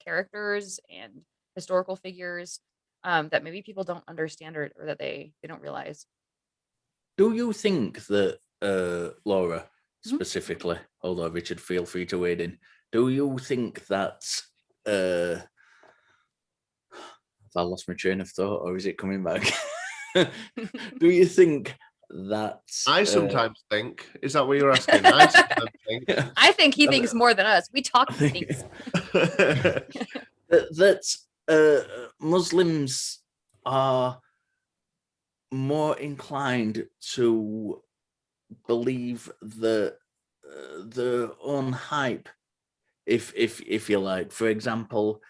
characters and historical figures that maybe people don't understand or that they don't realize. Do you think that, Laura, Mhm. specifically, although Richard, feel free to wade in, do you think that, have I lost my train of thought or is it coming back? Do you think that... I sometimes think, is that what you're asking? I sometimes think. I think he thinks more than us. We talk I think things. that Muslims are more inclined to believe their own hype, if you like. For example,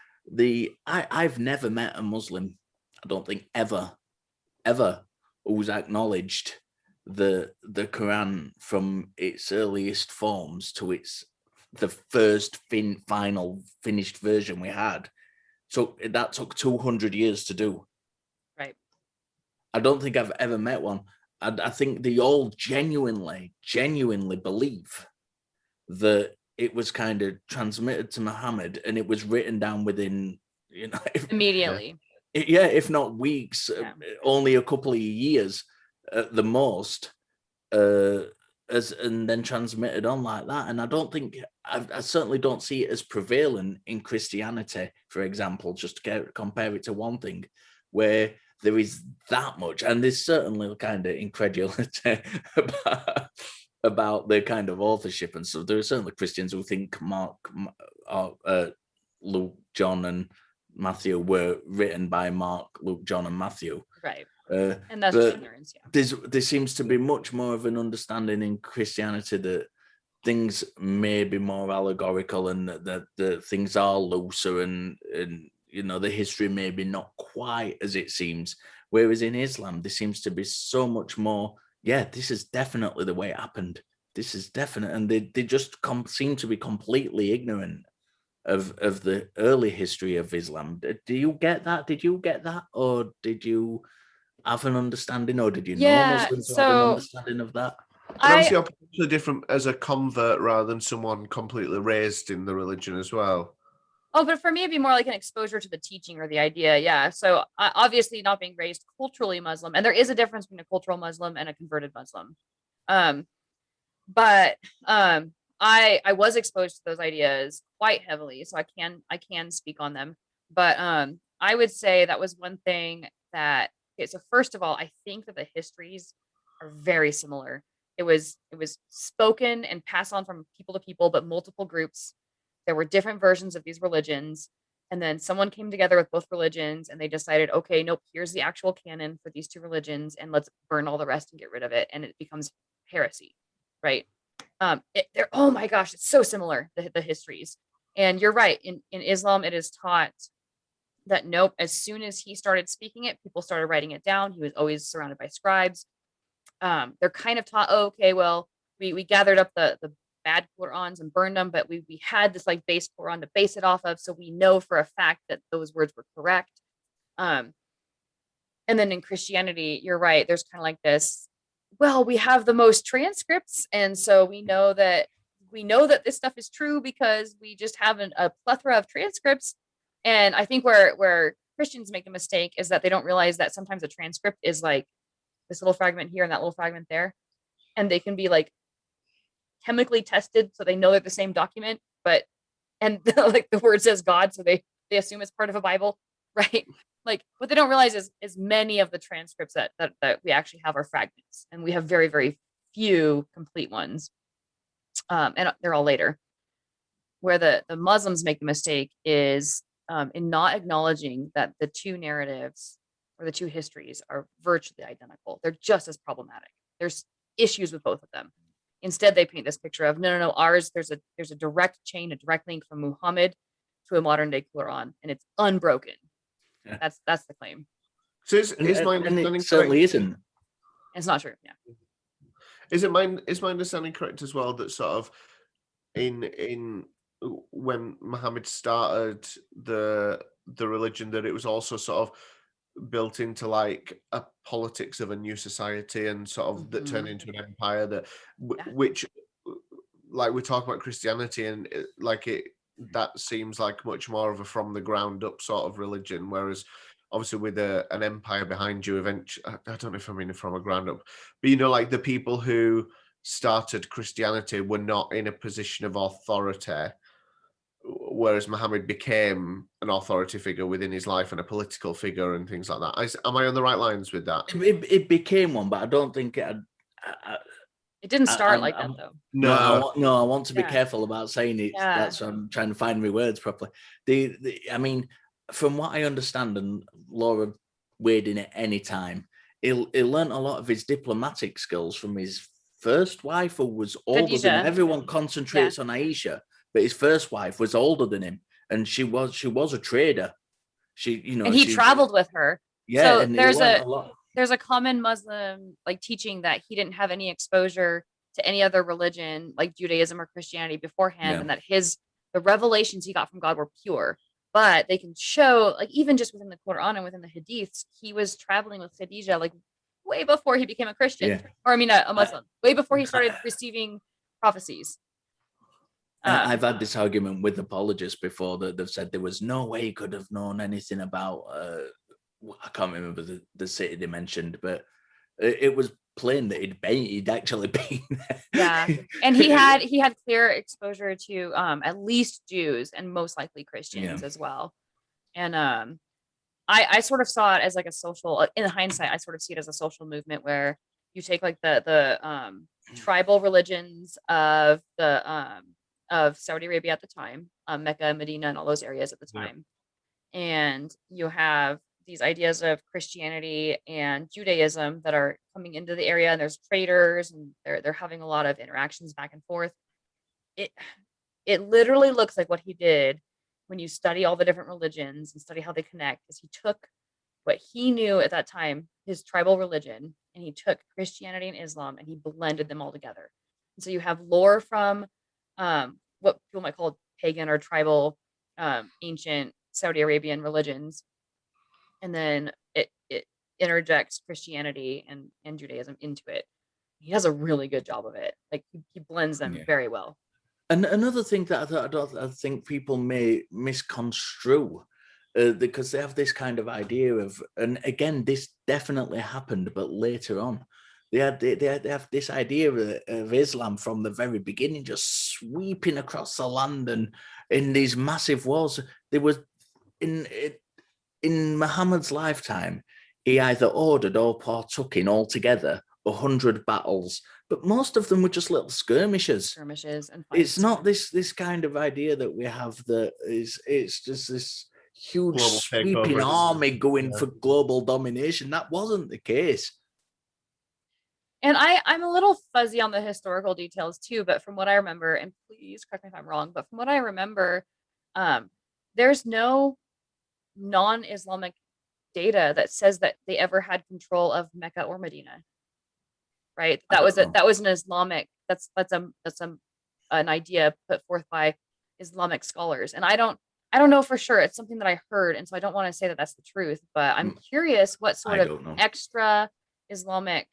I've never met a Muslim, I don't think ever, who's acknowledged the Quran from its earliest forms to the first final finished version we had. So that took 200 years to do. Right. I don't think I've ever met one. I think they all genuinely believe that it was kind of transmitted to Muhammad and it was written down within, Immediately. if not weeks, only a couple of years at the most, and then transmitted on like that. And I don't think, I certainly don't see it as prevalent in Christianity, for example, just to compare it to one thing where there is that much, and there's certainly kind of incredulity about the kind of authorship and stuff. There are certainly Christians who think Mark, Luke, John, and Matthew were written by Mark, Luke, John, and Matthew. Right. And that's just ignorance, yeah. There seems to be much more of an understanding in Christianity that things may be more allegorical and that the things are looser and the history may be not quite as it seems. Whereas in Islam, there seems to be so much more, this is definitely the way it happened. This is definite. And they just seem to be completely ignorant of the early history of Islam. Do you get that? Did you get that? Or did you have an understanding, or did you know Muslims who had an understanding of that? Obviously, you're potentially different as a convert rather than someone completely raised in the religion as well. Oh, but for me, it'd be more like an exposure to the teaching or the idea. Yeah. So obviously, not being raised culturally Muslim, and there is a difference between a cultural Muslim and a converted Muslim. Um, but I was exposed to those ideas quite heavily, so I can speak on them. But I would say that was one thing that. Okay, so first of all, I think that the histories are very similar. It was spoken and passed on from people to people, but multiple groups. There were different versions of these religions, and then someone came together with both religions, and they decided, okay, nope, here's the actual canon for these two religions, and let's burn all the rest and get rid of it, and it becomes heresy, right? Oh my gosh, it's so similar, the histories. And you're right, in Islam it is taught that nope, as soon as he started speaking it, people started writing it down. He was always surrounded by scribes. They're kind of taught, oh, okay, well, we gathered up the bad Qur'ans and burned them, but we had this like base Qur'an to base it off of, so we know for a fact that those words were correct. um and then in Christianity, you're right, there's kind of like this, well, we have the most transcripts, and so we know that this stuff is true because we just have a plethora of transcripts. And I think where Christians make a mistake is that they don't realize that sometimes a transcript is like this little fragment here and that little fragment there, and they can be like chemically tested so they know they're the same document, but and like the word says God, so they assume it's part of a Bible, right? Like what they don't realize is many of the transcripts that we actually have are fragments, and we have very, very few complete ones. And they're all later. Where the Muslims make the mistake is in not acknowledging that the two narratives or the two histories are virtually identical. They're just as problematic. There's issues with both of them. Instead, they paint this picture of no, ours, there's a direct chain, a direct link from Muhammad to a modern day Quran, and it's unbroken. Yeah. That's the claim. So is my And understanding it certainly correct? isn't. It's not true. Yeah. Is my understanding correct as well that sort of in when Muhammad started the religion, that it was also sort of built into like a politics of a new society, and sort of that turned into an empire that Yeah. which like we talk about Christianity, and that seems like much more of a from the ground up sort of religion, whereas obviously with an empire behind you, eventually, I don't know if I mean from a ground up, but like the people who started Christianity were not in a position of authority, whereas Muhammad became an authority figure within his life and a political figure and things like that. Am I on the right lines with that? It became one, but I don't think it had. It didn't start like that though. No, I want to be careful about saying it. Yeah. That's why I'm trying to find my words properly. I mean, from what I understand, and Laura weighed in at any time, he learned a lot of his diplomatic skills from his first wife, who was older than him. Everyone concentrates on Aisha, but his first wife was older than him, and she was a trader. And he traveled with her. Yeah, so and there's a common Muslim like teaching that he didn't have any exposure to any other religion like Judaism or Christianity beforehand, and that the revelations he got from God were pure. But they can show, like, even just within the Quran and within the Hadiths, he was traveling with Khadijah like way before he became a Christian, or I mean a Muslim, way before he started receiving prophecies. I've had this argument with apologists before that they've said there was no way he could have known anything about. I can't remember the city they mentioned, but it was plain that he'd actually been there. Yeah, and he had clear exposure to at least Jews and most likely Christians as well. And I sort of saw it as like a social. In hindsight, I sort of see it as a social movement where you take like the tribal religions of Saudi Arabia at the time, Mecca, Medina, and all those areas at the time, and you have these ideas of Christianity and Judaism that are coming into the area, and there's traders, and they're having a lot of interactions back and forth. It literally looks like what he did when you study all the different religions and study how they connect, is he took what he knew at that time, his tribal religion, and he took Christianity and Islam and he blended them all together. And so you have lore from what people might call pagan or tribal ancient Saudi Arabian religions, and then it interjects Christianity and Judaism into it. He does a really good job of it. Like he blends them very well. And another thing that I think people may misconstrue, because they have this kind of idea of, and again, this definitely happened, but later on, they have this idea of Islam from the very beginning, just sweeping across the land and in these massive wars. There was in Muhammad's lifetime, he either ordered or partook in altogether 100 battles, but most of them were just little skirmishes. And fights. It's not this kind of idea that we have that it's just this huge Global sweeping takeover, isn't it? army going Yeah. for global domination. That wasn't the case. And I'm a little fuzzy on the historical details too, but from what I remember, and please correct me if I'm wrong, but from what I remember, there's no non-Islamic data that says that they ever had control of Mecca or Medina. Right? That was an Islamic, that's an idea put forth by Islamic scholars. And I don't know for sure. It's something that I heard, and so I don't want to say that that's the truth, but I'm curious what sort of extra Islamic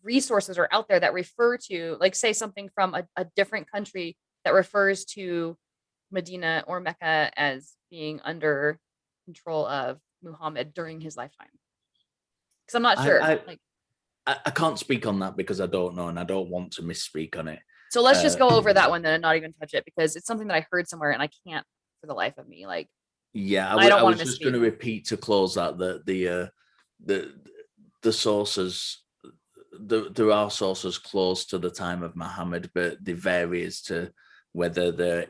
resources are out there that refer to, like, say something from a different country that refers to Medina or Mecca as being under control of Muhammad during his lifetime. Because I'm not sure. I can't speak on that because I don't know, and I don't want to misspeak on it. So let's just go over that one then and not even touch it, because it's something that I heard somewhere and I can't for the life of me. Like, yeah, I was just going to repeat to close that the sources, there are sources close to the time of Muhammad, but they vary as to whether they're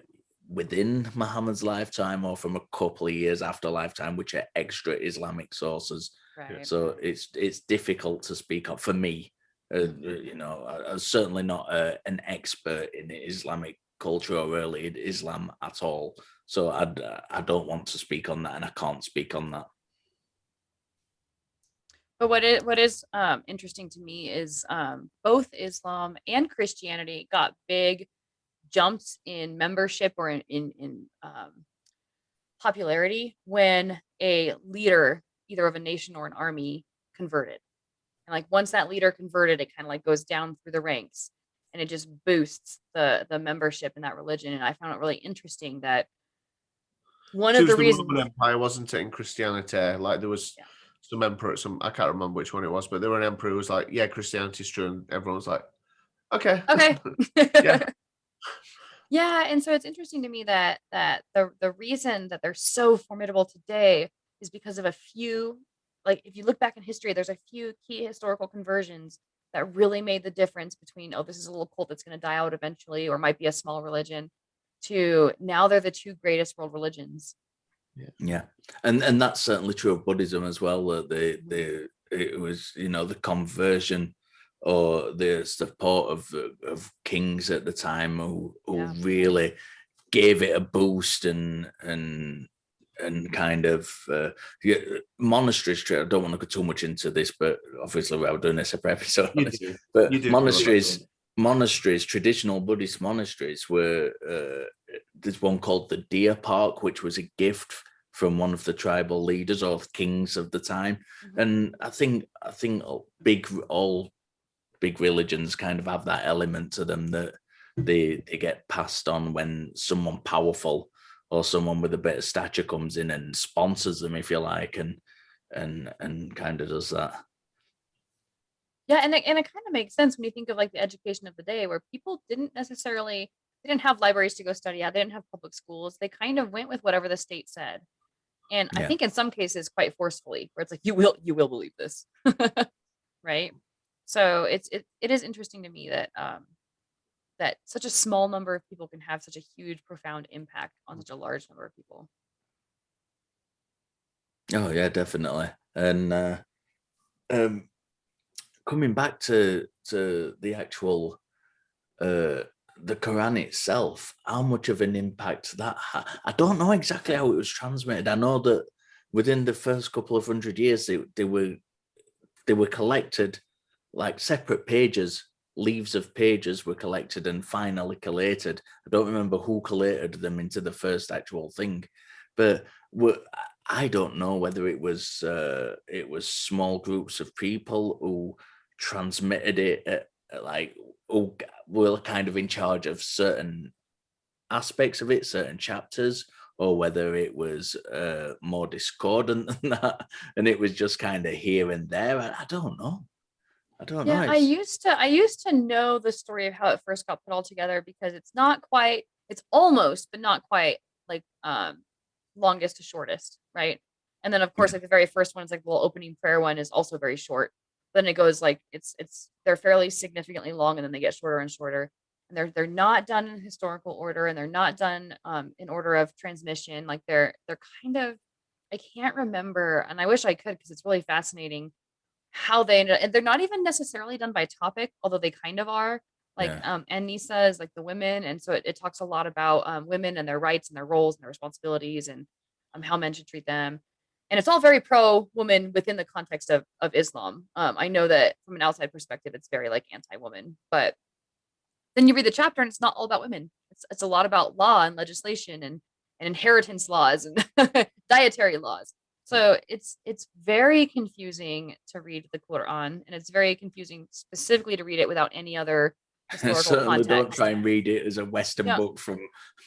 within Muhammad's lifetime or from a couple of years after lifetime, which are extra Islamic sources. Right. So it's difficult to speak on for me. I'm certainly not an expert in Islamic culture or early Islam at all. So I don't want to speak on that, and I can't speak on that. But what is interesting to me is both Islam and Christianity got big jumps in membership or in popularity when a leader, either of a nation or an army, converted. And like once that leader converted, it kind of like goes down through the ranks, and it just boosts the membership in that religion. And I found it really interesting that one of the reasons, Roman Empire, wasn't it, in Christianity? Like there was some emperor, I can't remember which one it was, but there were an emperor who was like, yeah, Christianity's true, and everyone was like, okay. Yeah. Yeah, and so it's interesting to me that the reason that they're so formidable today is because of a few, like if you look back in history, there's a few key historical conversions that really made the difference between, oh, this is a little cult that's going to die out eventually, or might be a small religion, to now they're the two greatest world religions. Yeah, and that's certainly true of Buddhism as well. That it was, the conversion or the support of kings at the time who really gave it a boost and kind of monasteries. I don't want to go too much into this, but obviously we're doing a separate episode on it. But monasteries, traditional Buddhist monasteries were, there's one called the Deer Park, which was a gift from one of the tribal leaders or kings of the time. Mm-hmm. And I think all big religions kind of have that element to them that they get passed on when someone powerful or someone with a bit of stature comes in and sponsors them, if you like, and kind of does that. Yeah, and it kind of makes sense when you think of like the education of the day, where people didn't have libraries to go study at, they didn't have public schools, they kind of went with whatever the state said. And I think in some cases quite forcefully, where it's like, you will believe this. Right? So it is interesting to me that that such a small number of people can have such a huge, profound impact on such a large number of people. Oh yeah, definitely. And coming back to the actual the Qur'an itself, how much of an impact that had? I don't know exactly how it was transmitted. I know that within the first couple of 100 years, they were collected, like separate pages, leaves of pages were collected and finally collated. I don't remember who collated them into the first actual thing, but I don't know whether it was small groups of people who transmitted it, like who were kind of in charge of certain aspects of it, certain chapters, or whether it was more discordant than that, and it was just kind of here and there. I don't know. I don't know. Yeah, I used to know the story of how it first got put all together, because it's almost, but not quite, like longest to shortest, right? And then of course, like the very first one is like the little opening prayer one is also very short. Then it goes like they're fairly significantly long, and then they get shorter and shorter. And they're not done in historical order, and they're not done in order of transmission. Like they're kind of, I can't remember, and I wish I could, because it's really fascinating how they ended up, and they're not even necessarily done by topic, although they kind of are. Like and Nisa is like the women, and so it talks a lot about women and their rights and their roles and their responsibilities, and how men should treat them. And it's all very pro woman within the context of Islam. I know that from an outside perspective, it's very like anti-woman, but then you read the chapter and it's not all about women. It's a lot about law and legislation and inheritance laws and dietary laws. So it's very confusing to read the Quran, and it's very confusing specifically to read it without any other historical Certainly context. don't try and read it as a Western book from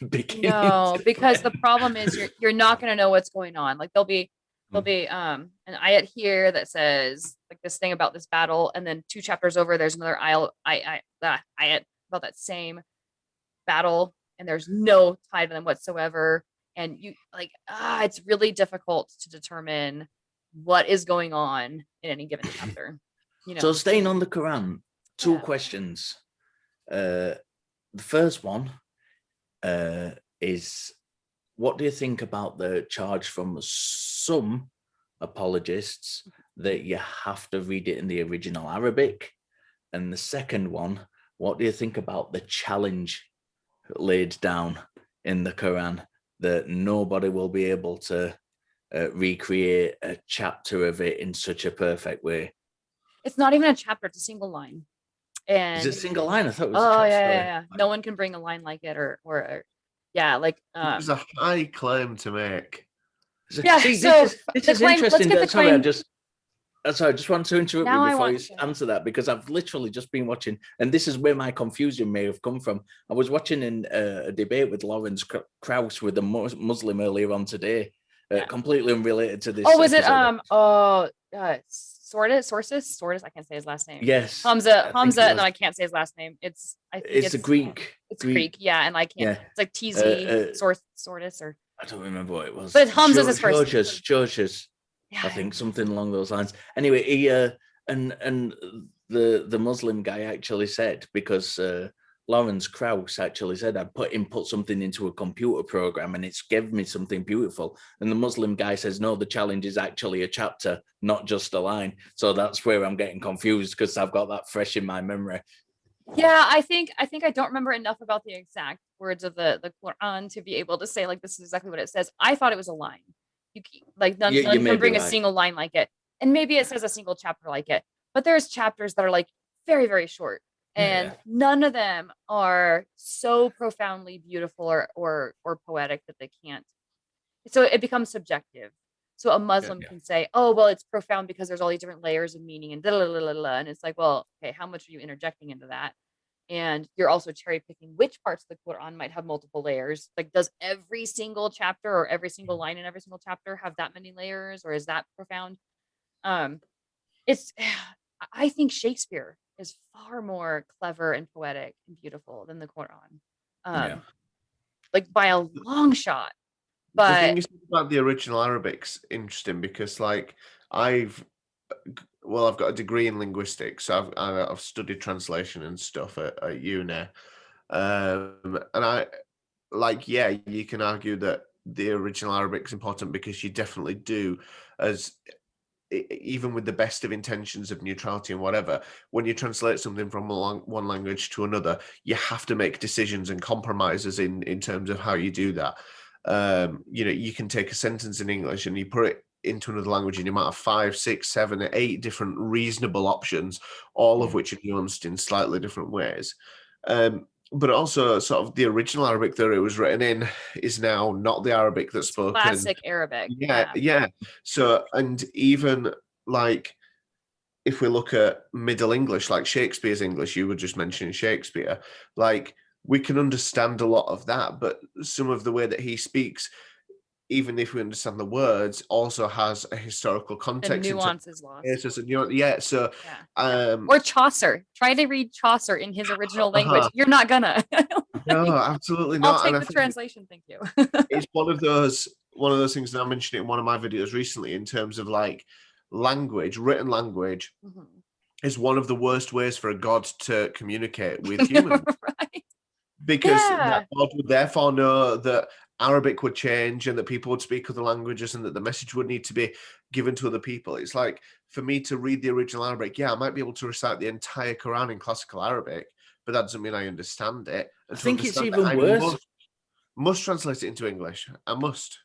beginning. No, because the problem is you're not going to know what's going on. Like there'll be an ayat here that says like this thing about this battle, and then 2 chapters over there's another ayat about that same battle, and there's no tie to them whatsoever. And you like, it's really difficult to determine what is going on in any given chapter. So staying on the Quran, 2 questions. The first one is, what do you think about the charge from some apologists that you have to read it in the original Arabic? And the second one, what do you think about the challenge laid down in the Quran that nobody will be able to recreate a chapter of it in such a perfect way? It's not even a chapter, it's a single line. And is it a single line? I thought it was a chapter. Yeah. No one can bring a line like it, or like it was a high claim to make. Yeah, see, so this is claim, interesting. Sorry, I just want to interrupt now you before you answer that, because I've literally just been watching, and this is where my confusion may have come from. I was watching in a debate with Lawrence Krauss with a Muslim earlier on today, completely unrelated to this. Oh, was it Sortis? I can't say his last name. Yes, Hamza. No, I can't say his last name. It's the Greek. It's Greek, yeah, and I can't. It's like TZ Sortis, or I don't remember what it was. But Hamza's his first. Georges. I think something along those lines. Anyway, he and the Muslim guy actually said, because Lawrence Krauss actually said, I put something into a computer program and it's given me something beautiful. And the Muslim guy says, no, the challenge is actually a chapter, not just a line. So that's where I'm getting confused, because I've got that fresh in my memory. Yeah, I think I don't remember enough about the exact words of the Qur'an to be able to say like this is exactly what it says. I thought it was a line. You like none can bring a single line like it, and maybe it says a single chapter like it. But there's chapters that are like very, very short, and none of them are so profoundly beautiful or poetic that they can't. So it becomes subjective. So a Muslim can say, oh, well, it's profound because there's all these different layers of meaning and and it's like, well, okay, how much are you interjecting into that? And you're also cherry picking which parts of the Quran might have multiple layers. Like, does every single chapter or every single line in every single chapter have that many layers, or is that profound? I think Shakespeare is far more clever and poetic and beautiful than the Quran, like by a long shot. But the thing is about the original Arabic's interesting, because like I've got a degree in linguistics, so I've studied translation and stuff at uni, and I you can argue that the original Arabic is important, because you definitely do, as even with the best of intentions of neutrality and whatever, when you translate something from one language to another, you have to make decisions and compromises in terms of how you do that. You can take a sentence in English and you put it into another language and you might have 5, 6, 7, 8 different reasonable options, all of which are nuanced in slightly different ways. But also sort of the original Arabic that it was written in is now not the Arabic that's spoken. Classic Arabic. Yeah. So, and even like if we look at Middle English, like Shakespeare's English, you were just mentioning Shakespeare, like we can understand a lot of that, but some of the way that he speaks, even if we understand the words, also has a historical The context. nuance is lost. It's just yeah. So, Yeah. Or Chaucer. Try to read Chaucer in his original language. You're not gonna. no, absolutely I'll not. take And the translation. Thank you. it's one of those things that I mentioned in one of my videos recently, in terms of like language, written language is one of the worst ways for a god to communicate with humans. Right. Because that God would therefore know that Arabic would change and that people would speak other languages and that the message would need to be given to other people. It's like, for me to read the original Arabic, yeah, I might be able to recite the entire Quran in classical Arabic, but that doesn't mean I understand it. And I think it's even worse. Must translate it into English. I must.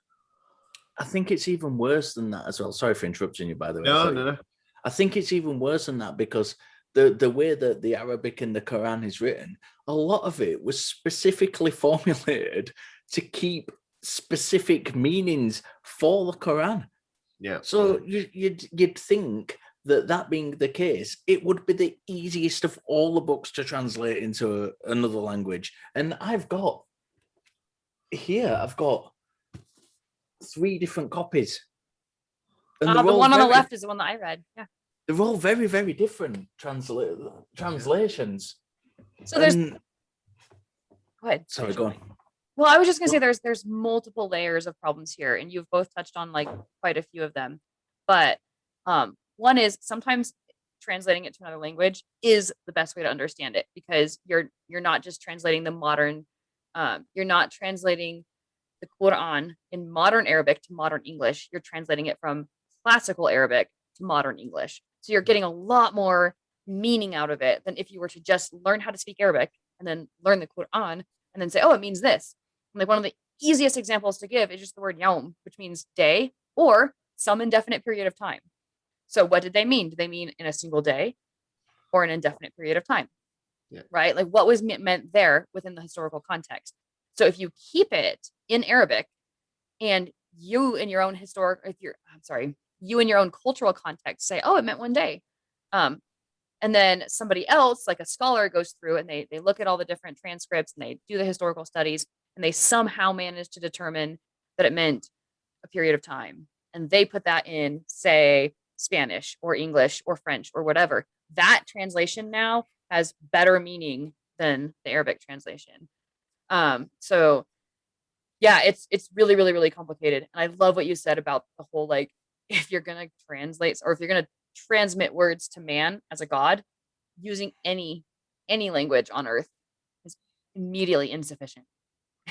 I think it's even worse than that as well. Sorry for interrupting you, by the way. No. I think it's even worse than that, because the way that the Arabic in the Quran is written, a lot of it was specifically formulated to keep specific meanings for the Quran. Yeah. So you'd think that being the case, it would be the easiest of all the books to translate into another language. And I've got 3 different copies. And the one on the left is the one that I read. Yeah. They're all very, very different translations. So there's. Go ahead. Sorry, go on. Well, I was just gonna say there's multiple layers of problems here, and you've both touched on like quite a few of them. But one is sometimes translating it to another language is the best way to understand it, because you're not just translating the modern, you're not translating the Qur'an in modern Arabic to modern English. You're translating it from classical Arabic to modern English. So you're getting a lot more meaning out of it than if you were to just learn how to speak Arabic and then learn the Qur'an and then say, oh, it means this. And like one of the easiest examples to give is just the word yaum, which means day or some indefinite period of time. So what did they mean? Did they mean in a single day or an indefinite period of time? Yeah. Right? Like what was meant there within the historical context. So if you keep it in Arabic and you in your own you in your own cultural context say, oh, it meant one day. And then somebody else, like a scholar, goes through and they look at all the different transcripts and they do the historical studies and they somehow manage to determine that it meant a period of time. And they put that in, say, Spanish or English or French or whatever. That translation now has better meaning than the Arabic translation. So yeah, it's really, really, really complicated. And I love what you said about the whole, like, if you're going to translate or if you're going to transmit words to man as a god, using any language on earth is immediately insufficient.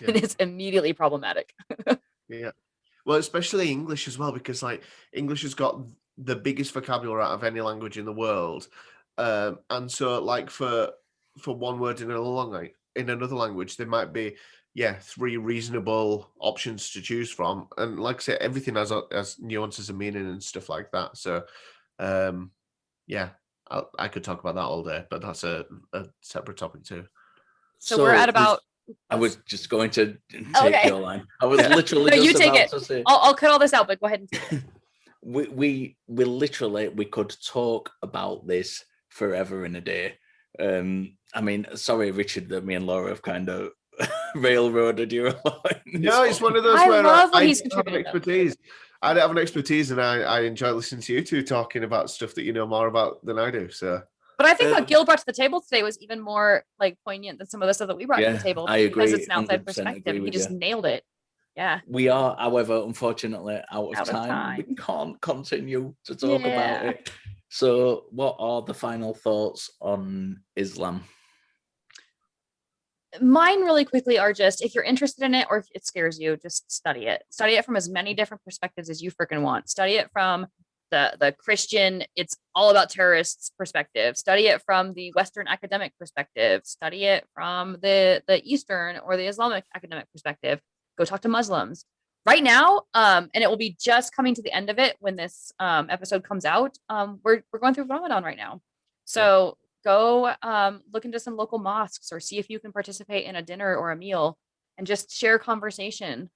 Yeah. And it's immediately problematic. Yeah. Well, especially English as well, because like English has got the biggest vocabulary out of any language in the world. And so like for one word in another language, there might be 3 reasonable options to choose from. And like I said, everything has nuances and meaning and stuff like that. So I could talk about that all day, but that's a separate topic too. So we're at about. I was just going to take your line. I was literally no, just you take about it. to say. I'll cut all this out, but go ahead and take it. we literally could talk about this forever in a day. I mean, sorry, Richard, that me and Laura have kind of railroaded you. No, it's one of those where I have an expertise. I don't have an expertise, and I enjoy listening to you two talking about stuff that you know more about than I do. So. But I think what Gil brought to the table today was even more like poignant than some of the stuff that we brought to the table. I agree, because it's an outside perspective. He just nailed it. Yeah. We are, however, unfortunately out of time. We can't continue to talk about it. So what are the final thoughts on Islam? Mine really quickly are just, if you're interested in it or if it scares you, just study it. Study it from as many different perspectives as you freaking want. Study it from the Christian, it's all about terrorists perspective. Study it from the Western academic perspective. Study it from the Eastern or the Islamic academic perspective. Go talk to Muslims. Right now, and it will be just coming to the end of it when this episode comes out. We're going through Ramadan right now. So go look into some local mosques or see if you can participate in a dinner or a meal and just share conversation.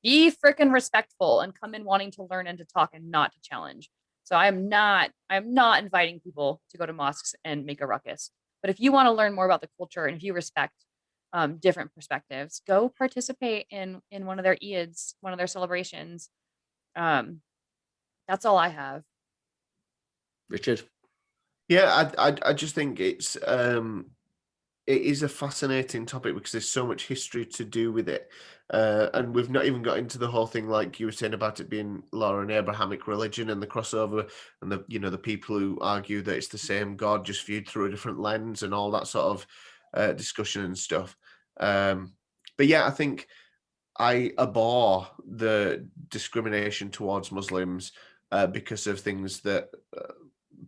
Be freaking respectful and come in wanting to learn and to talk and not to challenge. So I'm not inviting people to go to mosques and make a ruckus. But if you want to learn more about the culture and if you respect different perspectives. Go participate in one of their Eids, one of their celebrations. That's all I have. Richard? Yeah, I just think it is a fascinating topic because there's so much history to do with it. And we've not even got into the whole thing like you were saying about it being, Laura, an Abrahamic religion and the crossover and the people who argue that it's the same God just viewed through a different lens and all that sort of discussion and stuff. But yeah, I think I abhor the discrimination towards Muslims because of things that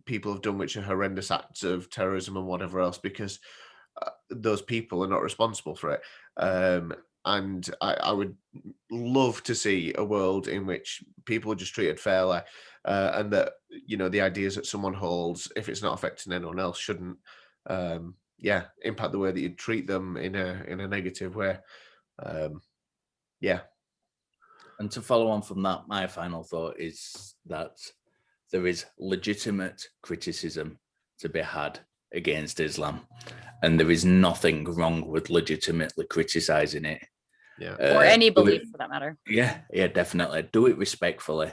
people have done, which are horrendous acts of terrorism and whatever else, because those people are not responsible for it. And I would love to see a world in which people are just treated fairly, and that the ideas that someone holds, if it's not affecting anyone else, shouldn't impact the way that you treat them in a negative way. Yeah. And to follow on from that, my final thought is that there is legitimate criticism to be had against Islam, and there is nothing wrong with legitimately criticizing it. Yeah. Or any belief for that matter. Yeah, definitely. Do it respectfully.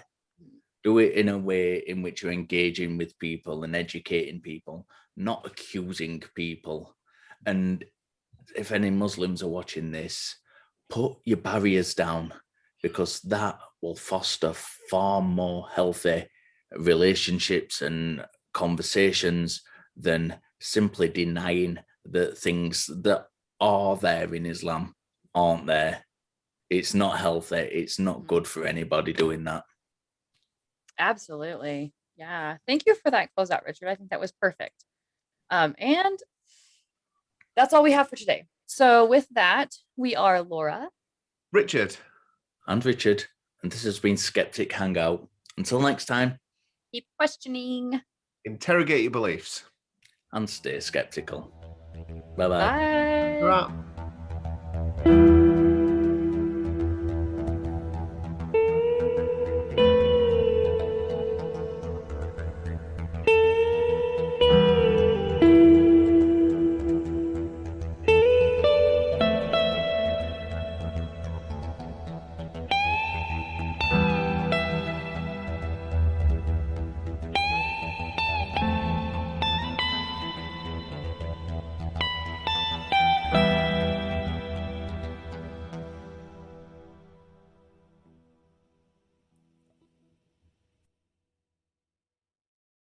Do it in a way in which you're engaging with people and educating people, not accusing people. And if any Muslims are watching this, put your barriers down, because that will foster far more healthy relationships and conversations than simply denying that things that are there in Islam aren't there. It's not healthy. It's not good for anybody doing that. Absolutely. Yeah. Thank you for that closeout, Richard. I think that was perfect. And that's all we have for today. So with that, we are Laura, Richard, and Richard, and this has been Skeptic Hangout. Until next time, keep questioning. interrogate your beliefs. and stay skeptical. Bye-bye. Bye. Right.